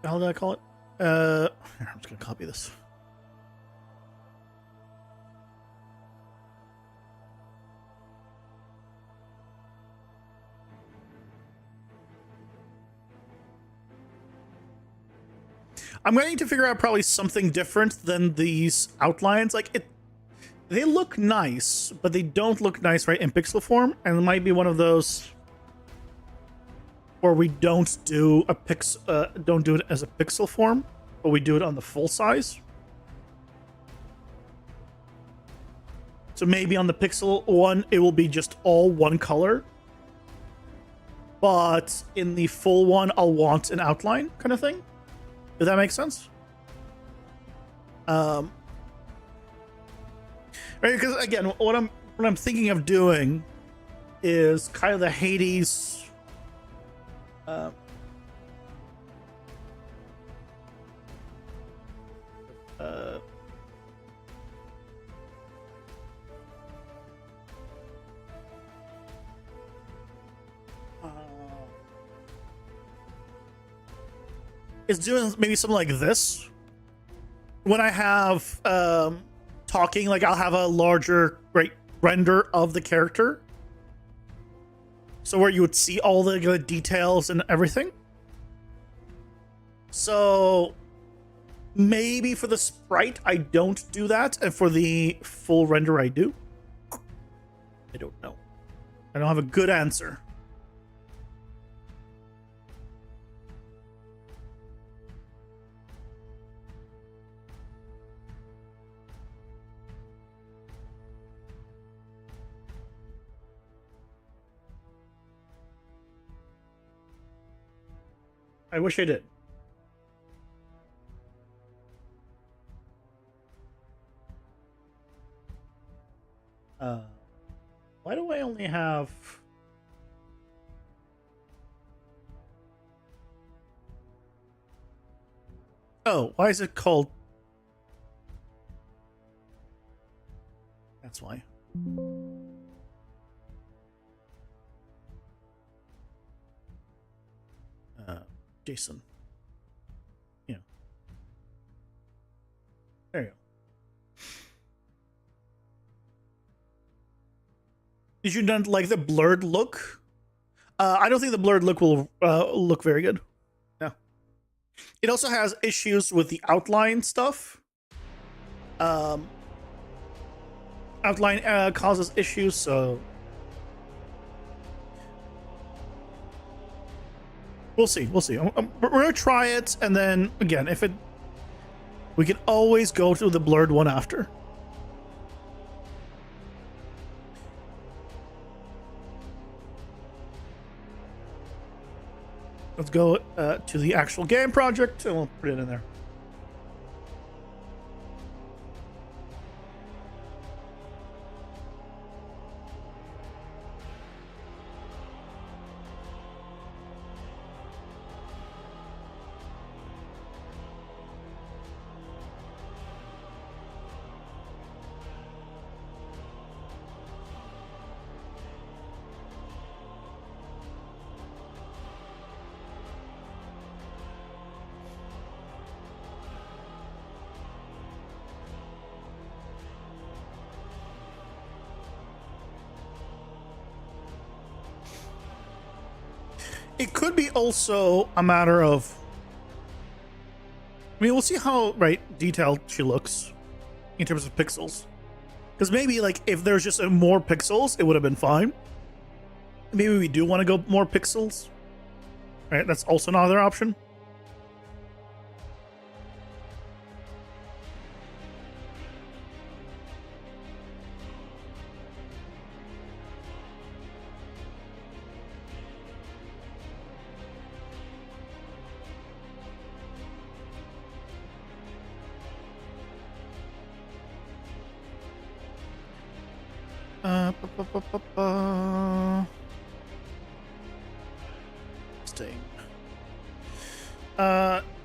how did I call it? Here, I'm just gonna copy this. I'm going to need to figure out probably something different than these outlines. Like they look nice, but they don't look nice right in pixel form, and it might be one of those where we don't do a don't do it as a pixel form, but we do it on the full size. So maybe on the pixel one, it will be just all one color, but in the full one, I'll want an outline kind of thing. Does that make sense? Right, because again, what I'm thinking of doing is kind of the Hades. Is doing maybe something like this. When I have talking, like I'll have a larger render of the character, so where you would see all the details and everything. So maybe for the sprite I don't do that, and for the full render I do. I don't know. I don't have a good answer. I wish I did. Why do I only have... Oh, why is it called... That's why. Jason. Yeah. There you go. Did you not like the blurred look? I don't think the blurred look will look very good. No. It also has issues with the outline stuff. Outline causes issues, so... We'll see. We'll see. We're gonna try it, and then again, if it, we can always go to the blurred one after. Let's go to the actual game project, and we'll put it in there. It could be also a matter of. I mean, we'll see how detailed she looks in terms of pixels. Because maybe like if there's just more pixels, it would have been fine. Maybe we do want to go more pixels. Right, that's also another option. Staying.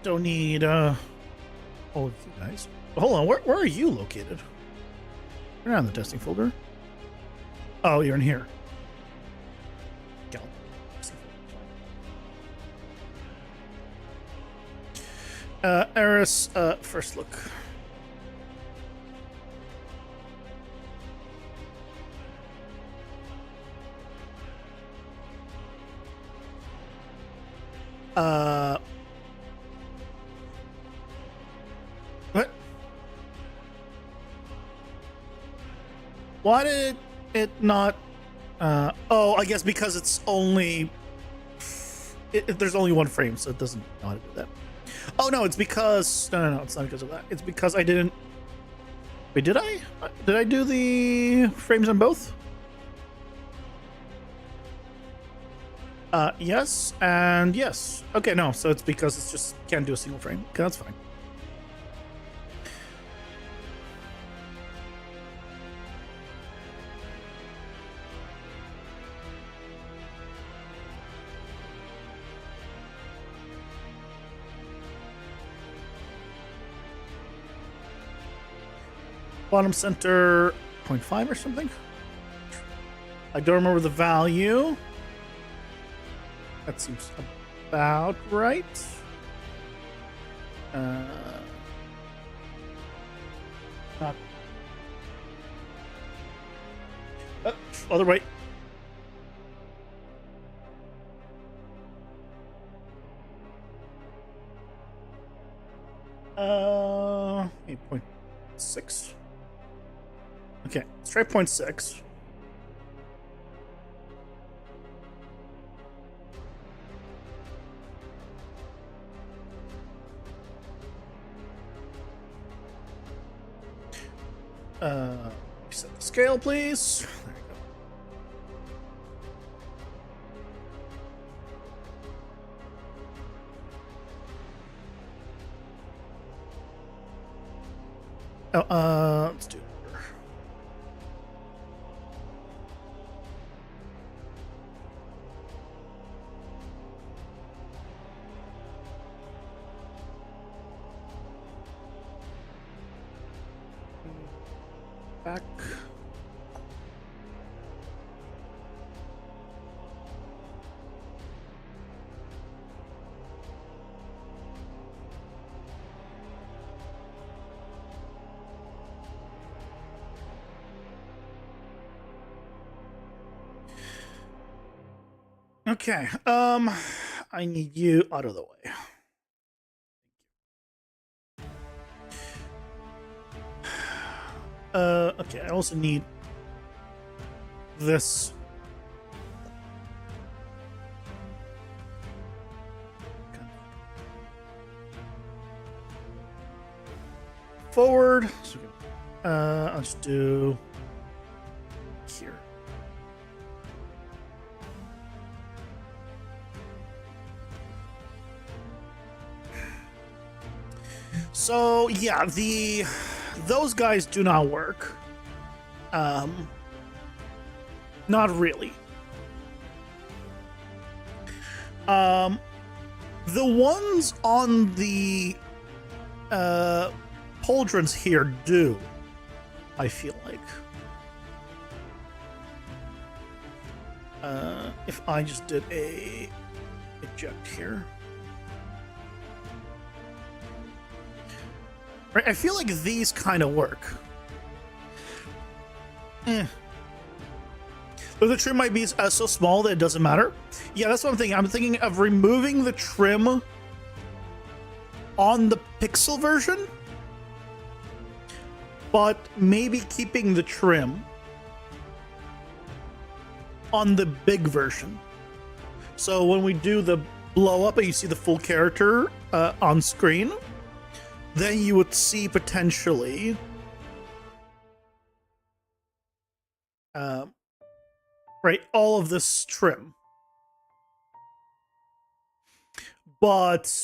Don't need all of you guys. Hold on, where are you located? You're not in the testing folder. Oh, you're in here. Go. Eris, first look. What? Why did it not? Oh, I guess because it's only. There's only one frame, so it doesn't know how to do that. Oh no, it's because no, it's not because of that. It's because I didn't. Wait, did I? Did I do the frames on both? Yes, and yes. Okay, no, so it's because it's just can't do a single frame. Okay, that's fine. Bottom center 0.5 or something. I don't remember the value. That seems about right. Other way. Uh, 8.6. Okay, let's try 0.6. Set the scale, please. There you go. Oh, let's do it. Back. Okay. I need you out of the way. Okay, I also need this. Okay. Forward. So, I'll just do here. So yeah, those guys do not work. Not really. The ones on the pauldrons here do, I feel like. If I just did a eject here. Right, I feel like these kind of work. But But the trim might be so small that it doesn't matter. Yeah, that's what I'm thinking. I'm thinking of removing the trim on the pixel version, but maybe keeping the trim on the big version. So when we do the blow up and you see the full character on screen, then you would see potentially right, all of this trim. But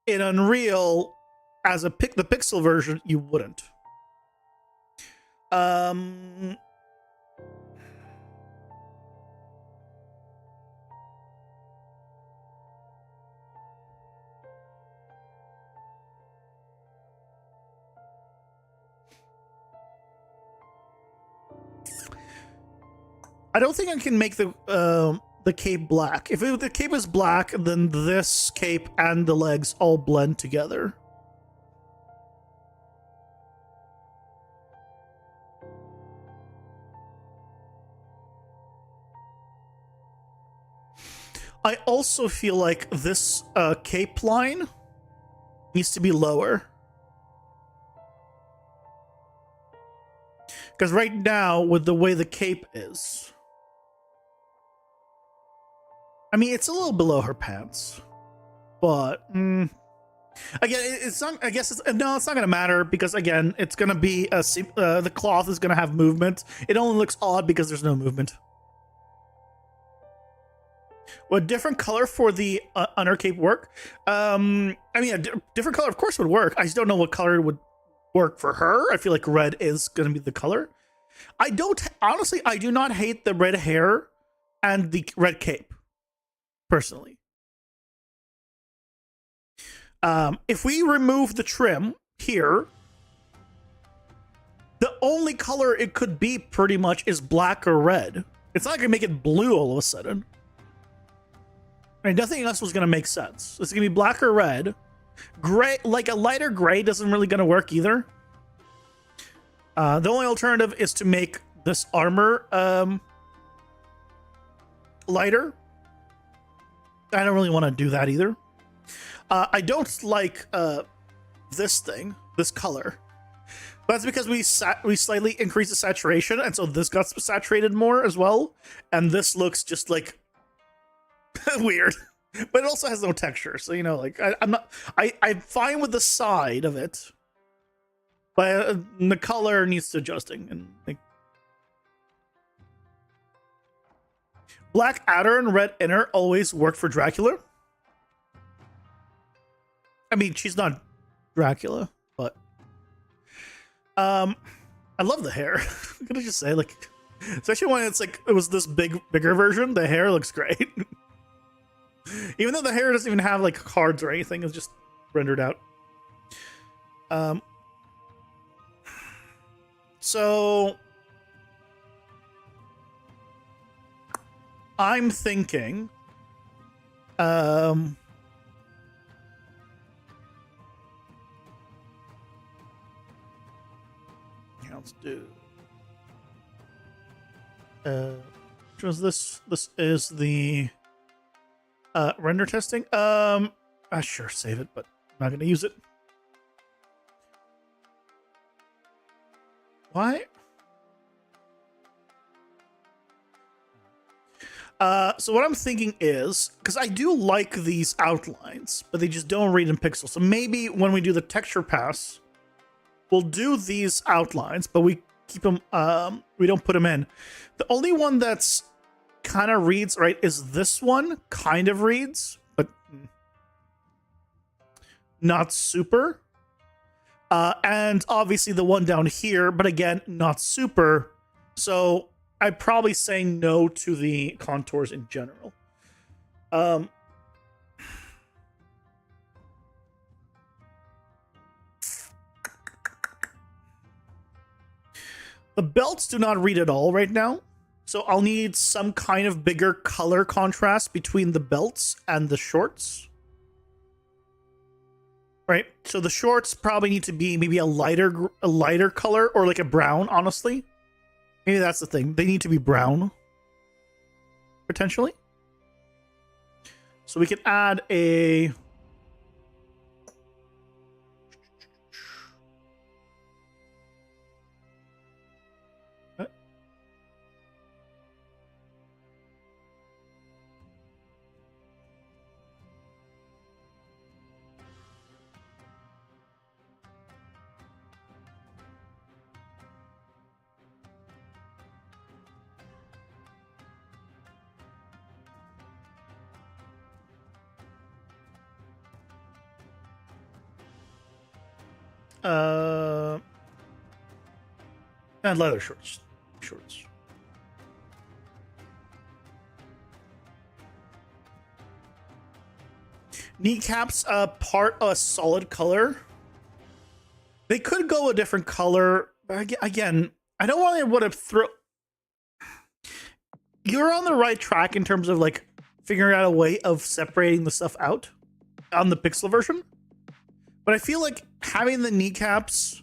in Unreal, as the pixel version, you wouldn't. I don't think I can make the cape black. If the cape is black, then this cape and the legs all blend together. I also feel like this cape line needs to be lower. Because right now, with the way the cape is, I mean, it's a little below her pants, but again, it's not. I guess it's not going to matter because again, it's going to be the cloth is going to have movement. It only looks odd because there's no movement. Would a different color for the under cape work? I mean, a different color, of course, would work. I just don't know what color would work for her. I feel like red is going to be the color. I do not hate the red hair and the red cape, personally. If we remove the trim here, the only color it could be pretty much is black or red. It's not going to make it blue all of a sudden. I mean, nothing else was going to make sense. It's going to be black or red. Gray, like a lighter gray, doesn't really going to work either. The only alternative is to make this armor lighter. I don't really want to do that either. I don't like this color. But that's because we slightly increased the saturation, and so this got saturated more as well. And this looks just like weird. But it also has no texture, so you know, like I'm fine with the side of it. But the color needs adjusting, and like black outer and red inner always work for Dracula. I mean, she's not Dracula, but I love the hair. I'm gonna just say, like, especially when it's like it was this bigger version, the hair looks great. Even though the hair doesn't even have like cards or anything, it's just rendered out. So I'm thinking let's do which was this is the render testing. Sure, save it, but I'm not gonna use it. Why? So what I'm thinking is, because I do like these outlines, but they just don't read in pixels. So maybe when we do the texture pass, we'll do these outlines, but we keep them, we don't put them in. The only one that's kind of reads, right, is this one. Kind of reads, but not super. And obviously the one down here, but again, not super. So I'd probably say no to the contours in general. The belts do not read at all right now. So I'll need some kind of bigger color contrast between the belts and the shorts. Right, so the shorts probably need to be maybe a lighter color, or like a brown, honestly. Maybe that's the thing. They need to be brown. potentially. So we can add a... and leather shorts. Kneecaps, part a solid color. They could go a different color. But again, I don't want to throw. You're on the right track in terms of like figuring out a way of separating the stuff out on the pixel version. But I feel like having the kneecaps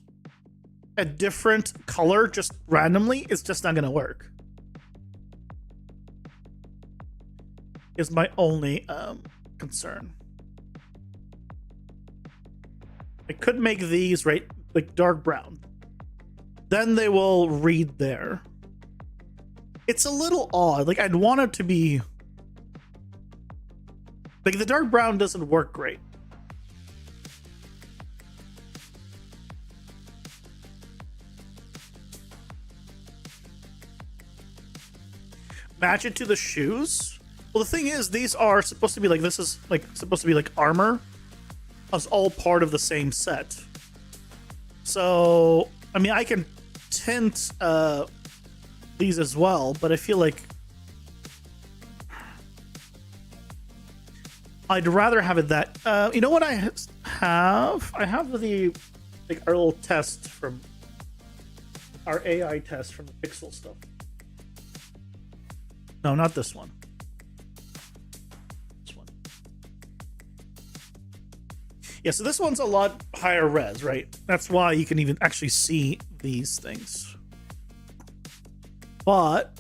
a different color just randomly is just not going to work. Is my only concern. I could make these right like dark brown. Then they will read there. It's a little odd. Like I'd want it to be like the dark brown doesn't work great. Match it to the shoes. Well, the thing is, these are supposed to be like, this is like supposed to be like armor. It's all part of the same set. So, I mean, I can tint these as well, but I feel like I'd rather have it that. You know what I have? I have the like our little test from our AI test from the pixel stuff. No, not this one. This one. Yeah, so this one's a lot higher res, right? That's why you can even actually see these things. But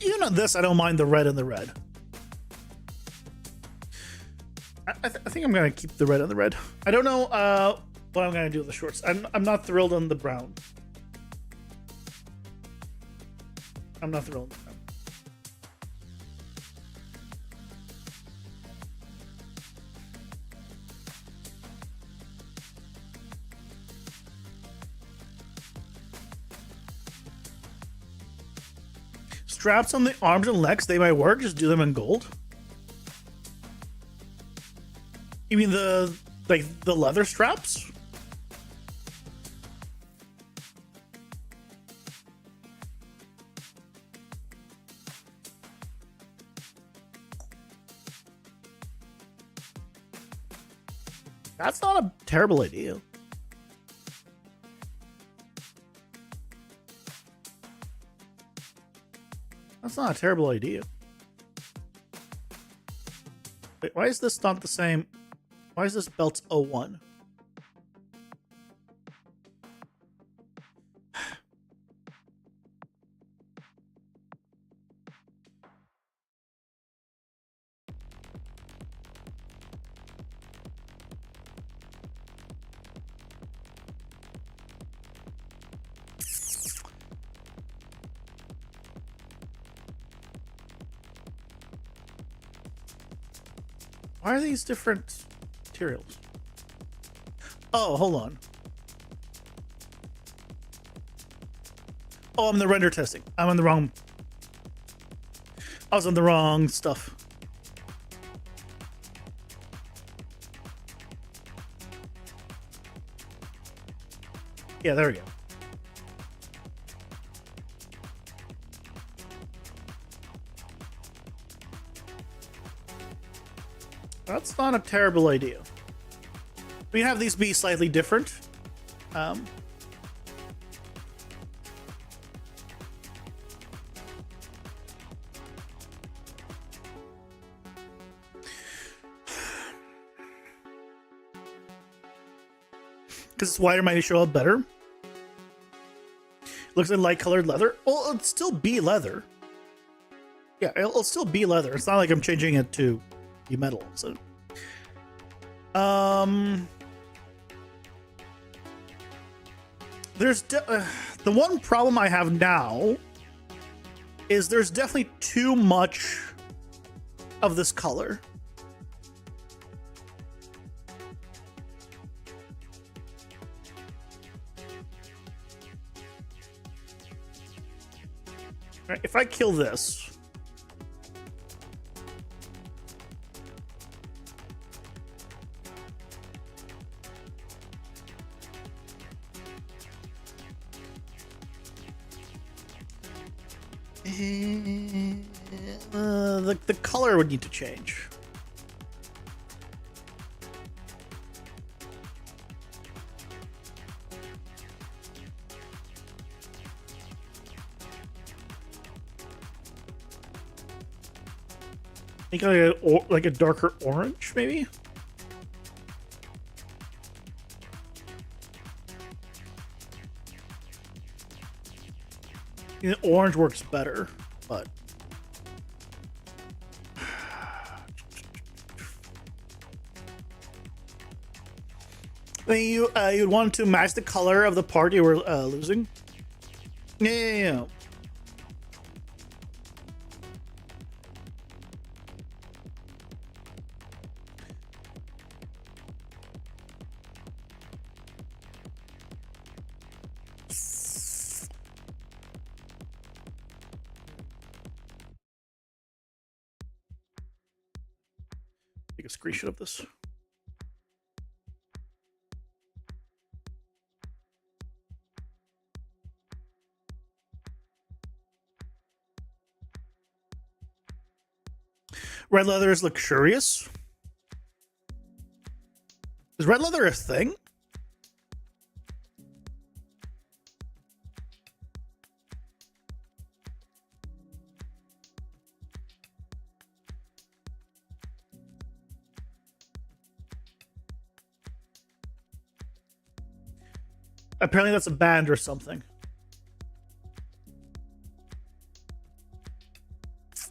even on this, I don't mind the red and the red. I think I'm gonna keep the red on the red. I don't know what I'm gonna do with the shorts. I'm not thrilled on the brown. I'm not thrilled on the brown. Straps on the arms and legs, they might work. Just do them in gold. You mean the leather straps? That's not a terrible idea. That's not a terrible idea. Wait, why is this not the same? Why is this belt 01? Why are these different materials? Oh, hold on. Oh, I'm the render testing. I'm on the wrong... I was on the wrong stuff. Yeah, there we go. That's not a terrible idea. We have these be slightly different. because it's wider might show up better. Looks like light colored leather. Well, it'll still be leather. Yeah, it'll still be leather. It's not like I'm changing it to be metal. So, there's the one problem I have now is there's definitely too much of this color. All right, if I kill this, the color would need to change. Make it like a darker orange, maybe. Yeah, orange works better, but then you'd want to match the color of the part you were losing. Yeah. Take a screenshot of this. Red leather is luxurious. Is red leather a thing? Apparently that's a band or something.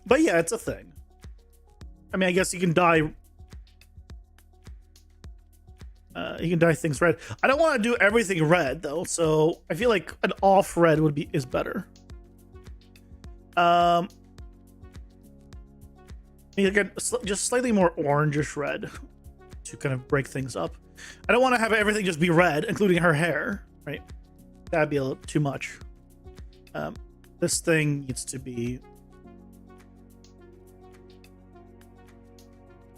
But yeah, it's a thing. I mean, I guess you can dye. You can dye things red. I don't want to do everything red though, so I feel like an off red is better. Maybe like just slightly more orangish red to kind of break things up. I don't want to have everything just be red, including her hair. Right, that'd be a little too much. This thing needs to be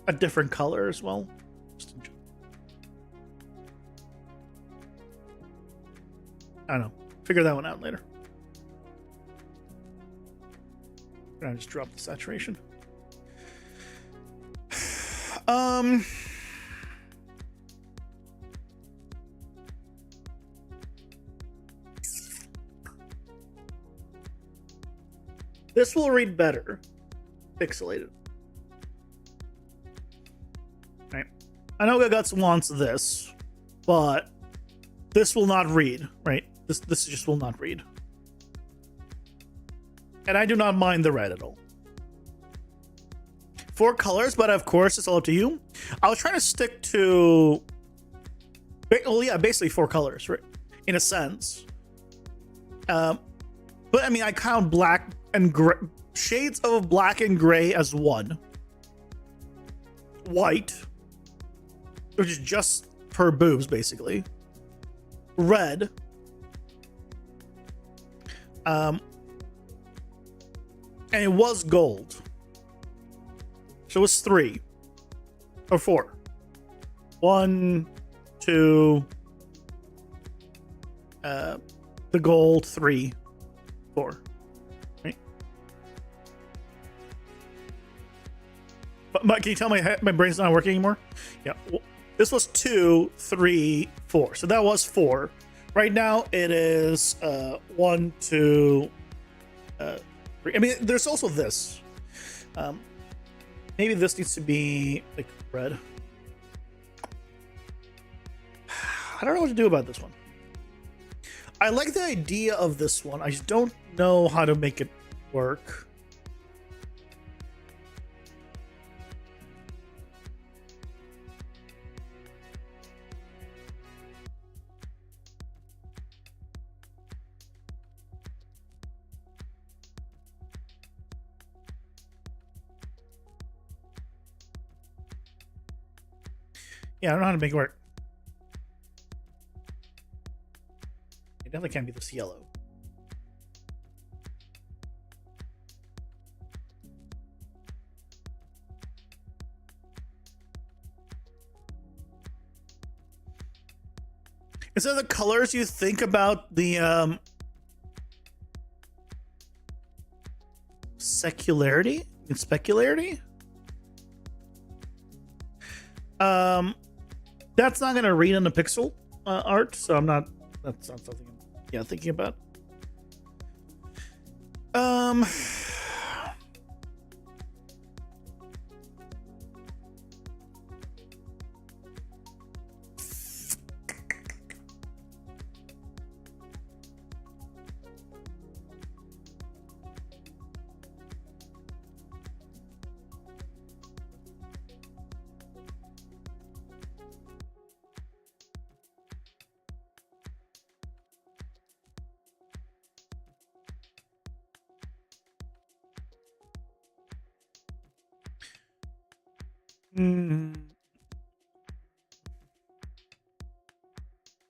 a different color as well. I don't know. Figure that one out later. I just dropped the saturation. This will read better pixelated. Right. I know Gaguts wants this, but this will not read, right? This just will not read. And I do not mind the red at all. 4 colors, but of course it's all up to you. I was trying to stick to, well, yeah, basically 4 colors, right? In a sense. But I mean, I count black and gray, shades of black and gray as 1. White, which is just her boobs, basically. Red. And it was gold. So it's 3 or 4. 1, 2, the gold, 3, 4. Right? But can you tell my brain's not working anymore? Yeah. Well, this was 2, 3, 4. So that was 4. Right now it is 1, 2, 3. I mean, there's also this. Maybe this needs to be like red. I don't know what to do about this one. I like the idea of this one. I just don't know how to make it work. Yeah, I don't know how to make it work. It definitely can't be this yellow. Instead of the colors, you think about the secularity and specularity. That's not gonna read on the pixel art, so I'm not. That's not something I'm thinking about.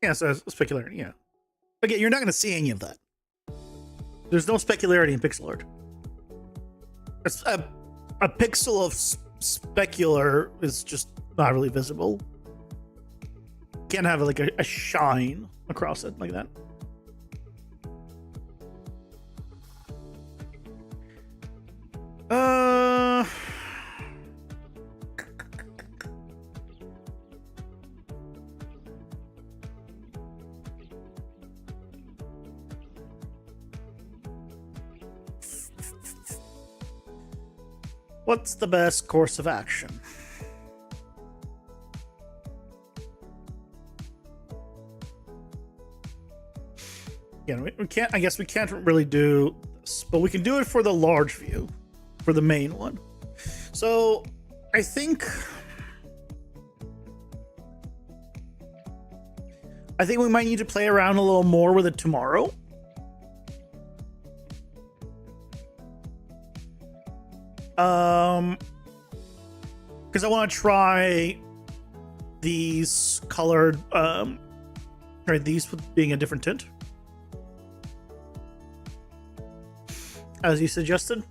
Yeah, so specularity, yeah. Again, you're not going to see any of that. There's no specularity in pixel art. It's a pixel of specular is just not really visible. Can't have like a shine across it like that. What's the best course of action? Yeah, we can't. I guess we can't really do this, but we can do it for the large view, for the main one. So, I think we might need to play around a little more with it tomorrow. Because I want to try these colored, these with being a different tint, as you suggested,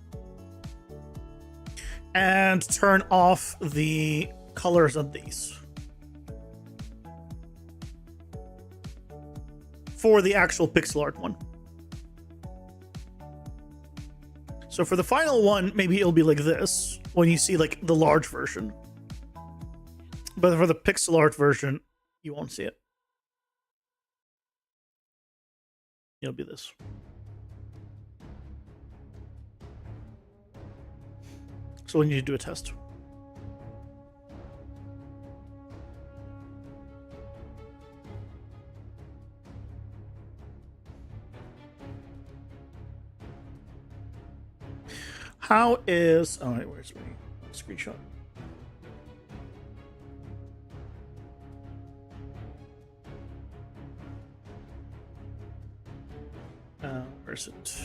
and turn off the colors of these for the actual pixel art one. So for the final one, maybe it'll be like this when you see like the large version. But for the pixel art version, you won't see it. It'll be this. So we need to do a test. How is... Oh, wait, where's my screenshot? Where's it?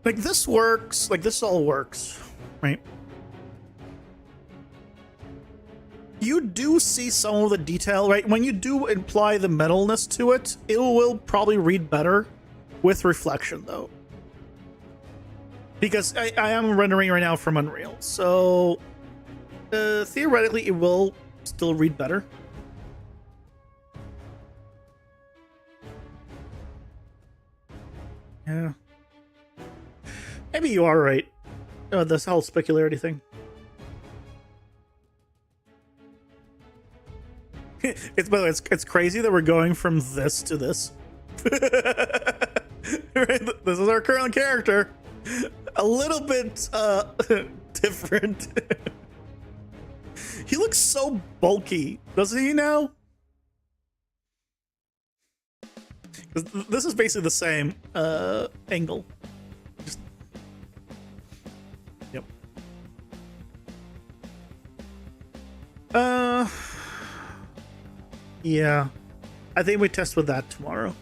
Like this works. Like this all works, right? You do see some of the detail, right? When you do apply the metalness to it, it will probably read better with reflection, though. Because I am rendering right now from Unreal, so theoretically it will still read better. Yeah. Maybe you are right. This whole specularity thing. It's, by the way, it's crazy that we're going from this to this. Right? This is our current character. A little bit different. He looks so bulky, doesn't he now? 'Cause this is basically the same angle. Just... Yep. Yeah. I think we test with that tomorrow.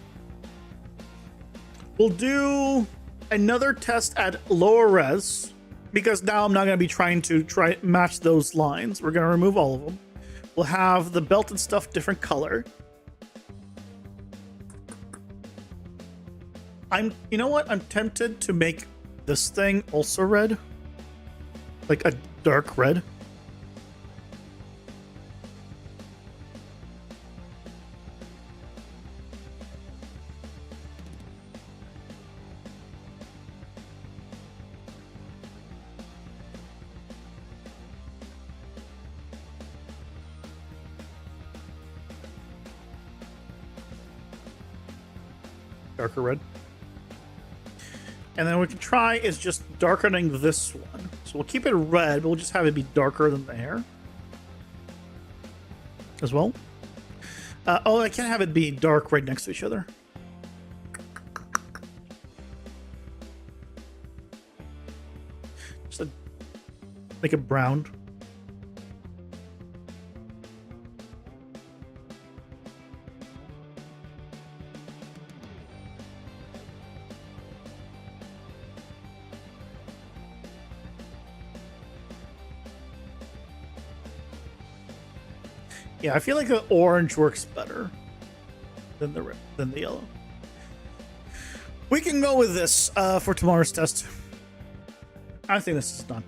We'll do another test at lower res, because now I'm not going to be trying to match those lines. We're going to remove all of them. We'll have the belt and stuff different color. You know what? I'm tempted to make this thing also red. Like a dark red. Darker red. And then what we can try is just darkening this one. So we'll keep it red, but we'll just have it be darker than the hair as well. Oh, I can't have it be dark right next to each other. Just make it brown. Yeah, I feel like the orange works better than the yellow. We can go with this for tomorrow's test. I think this is not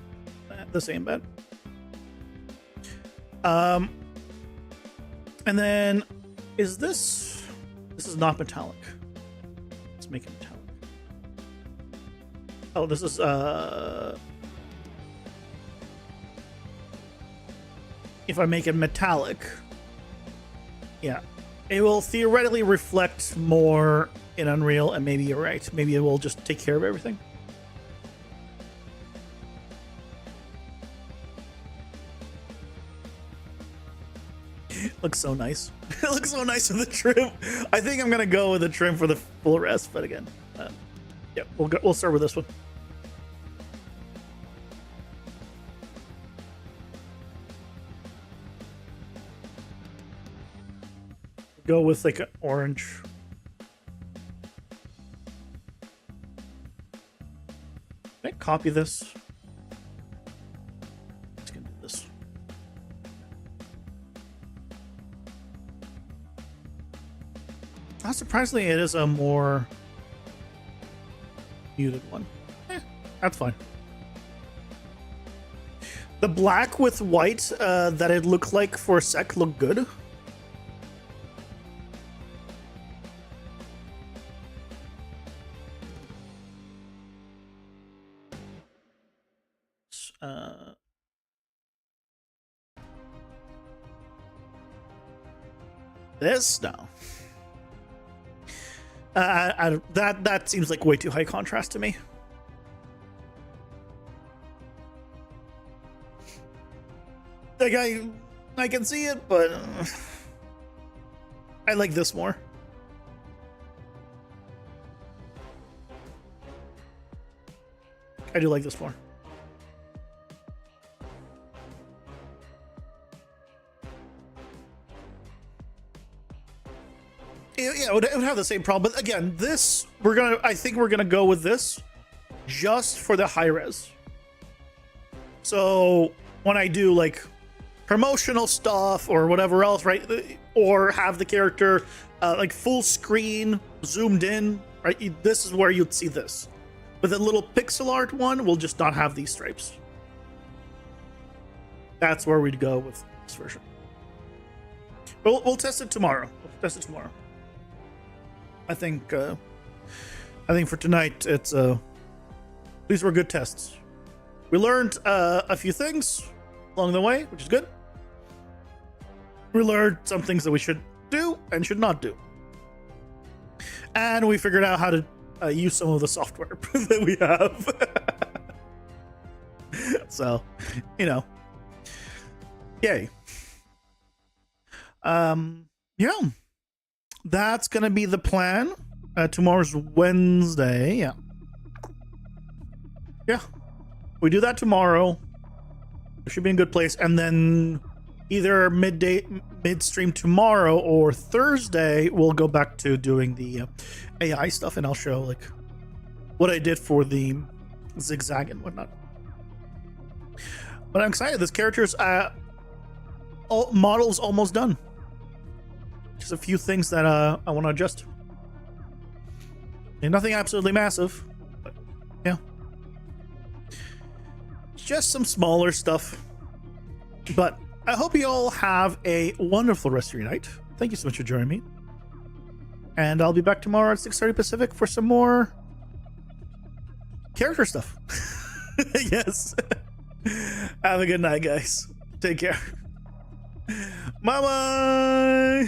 the same bad. And then is this is not metallic. Let's make it metallic. Oh, this is if I make it metallic, yeah, it will theoretically reflect more in Unreal, and maybe you're right. Maybe it will just take care of everything. Looks so nice. It looks so nice with the trim. I think I'm gonna go with the trim for the full rest, but again, yeah, we'll start with this one. Go with like an orange. Can I copy this? Let's get do this. Not surprisingly, it is a more muted one. That's fine. The black with white that it looked like for a sec looked good. This no. That seems like way too high contrast to me. Like I can see it, but I like this more. I do like this more. Yeah, it would have the same problem. But again, this I think we're gonna go with this just for the high res. So when I do like promotional stuff or whatever else, right? Or have the character like full screen zoomed in, right? This is where you'd see this. But the little pixel art one will just not have these stripes. That's where we'd go with this version. But we'll test it tomorrow. I think for tonight, these were good tests. We learned a few things along the way, which is good. We learned some things that we should do and should not do. And we figured out how to use some of the software that we have. So, you know. Yay. Yeah. That's gonna be the plan. Tomorrow's Wednesday. Yeah. Yeah. We do that tomorrow. We should be in a good place. And then either midstream tomorrow or Thursday, we'll go back to doing the AI stuff, and I'll show like what I did for the zigzag and whatnot. But I'm excited. This character's model's almost done. Just a few things that I want to adjust. And nothing absolutely massive, but yeah. Just some smaller stuff. But I hope you all have a wonderful rest of your night. Thank you so much for joining me. And I'll be back tomorrow at 6:30 Pacific for some more character stuff. Yes. Have a good night, guys. Take care. Bye-bye.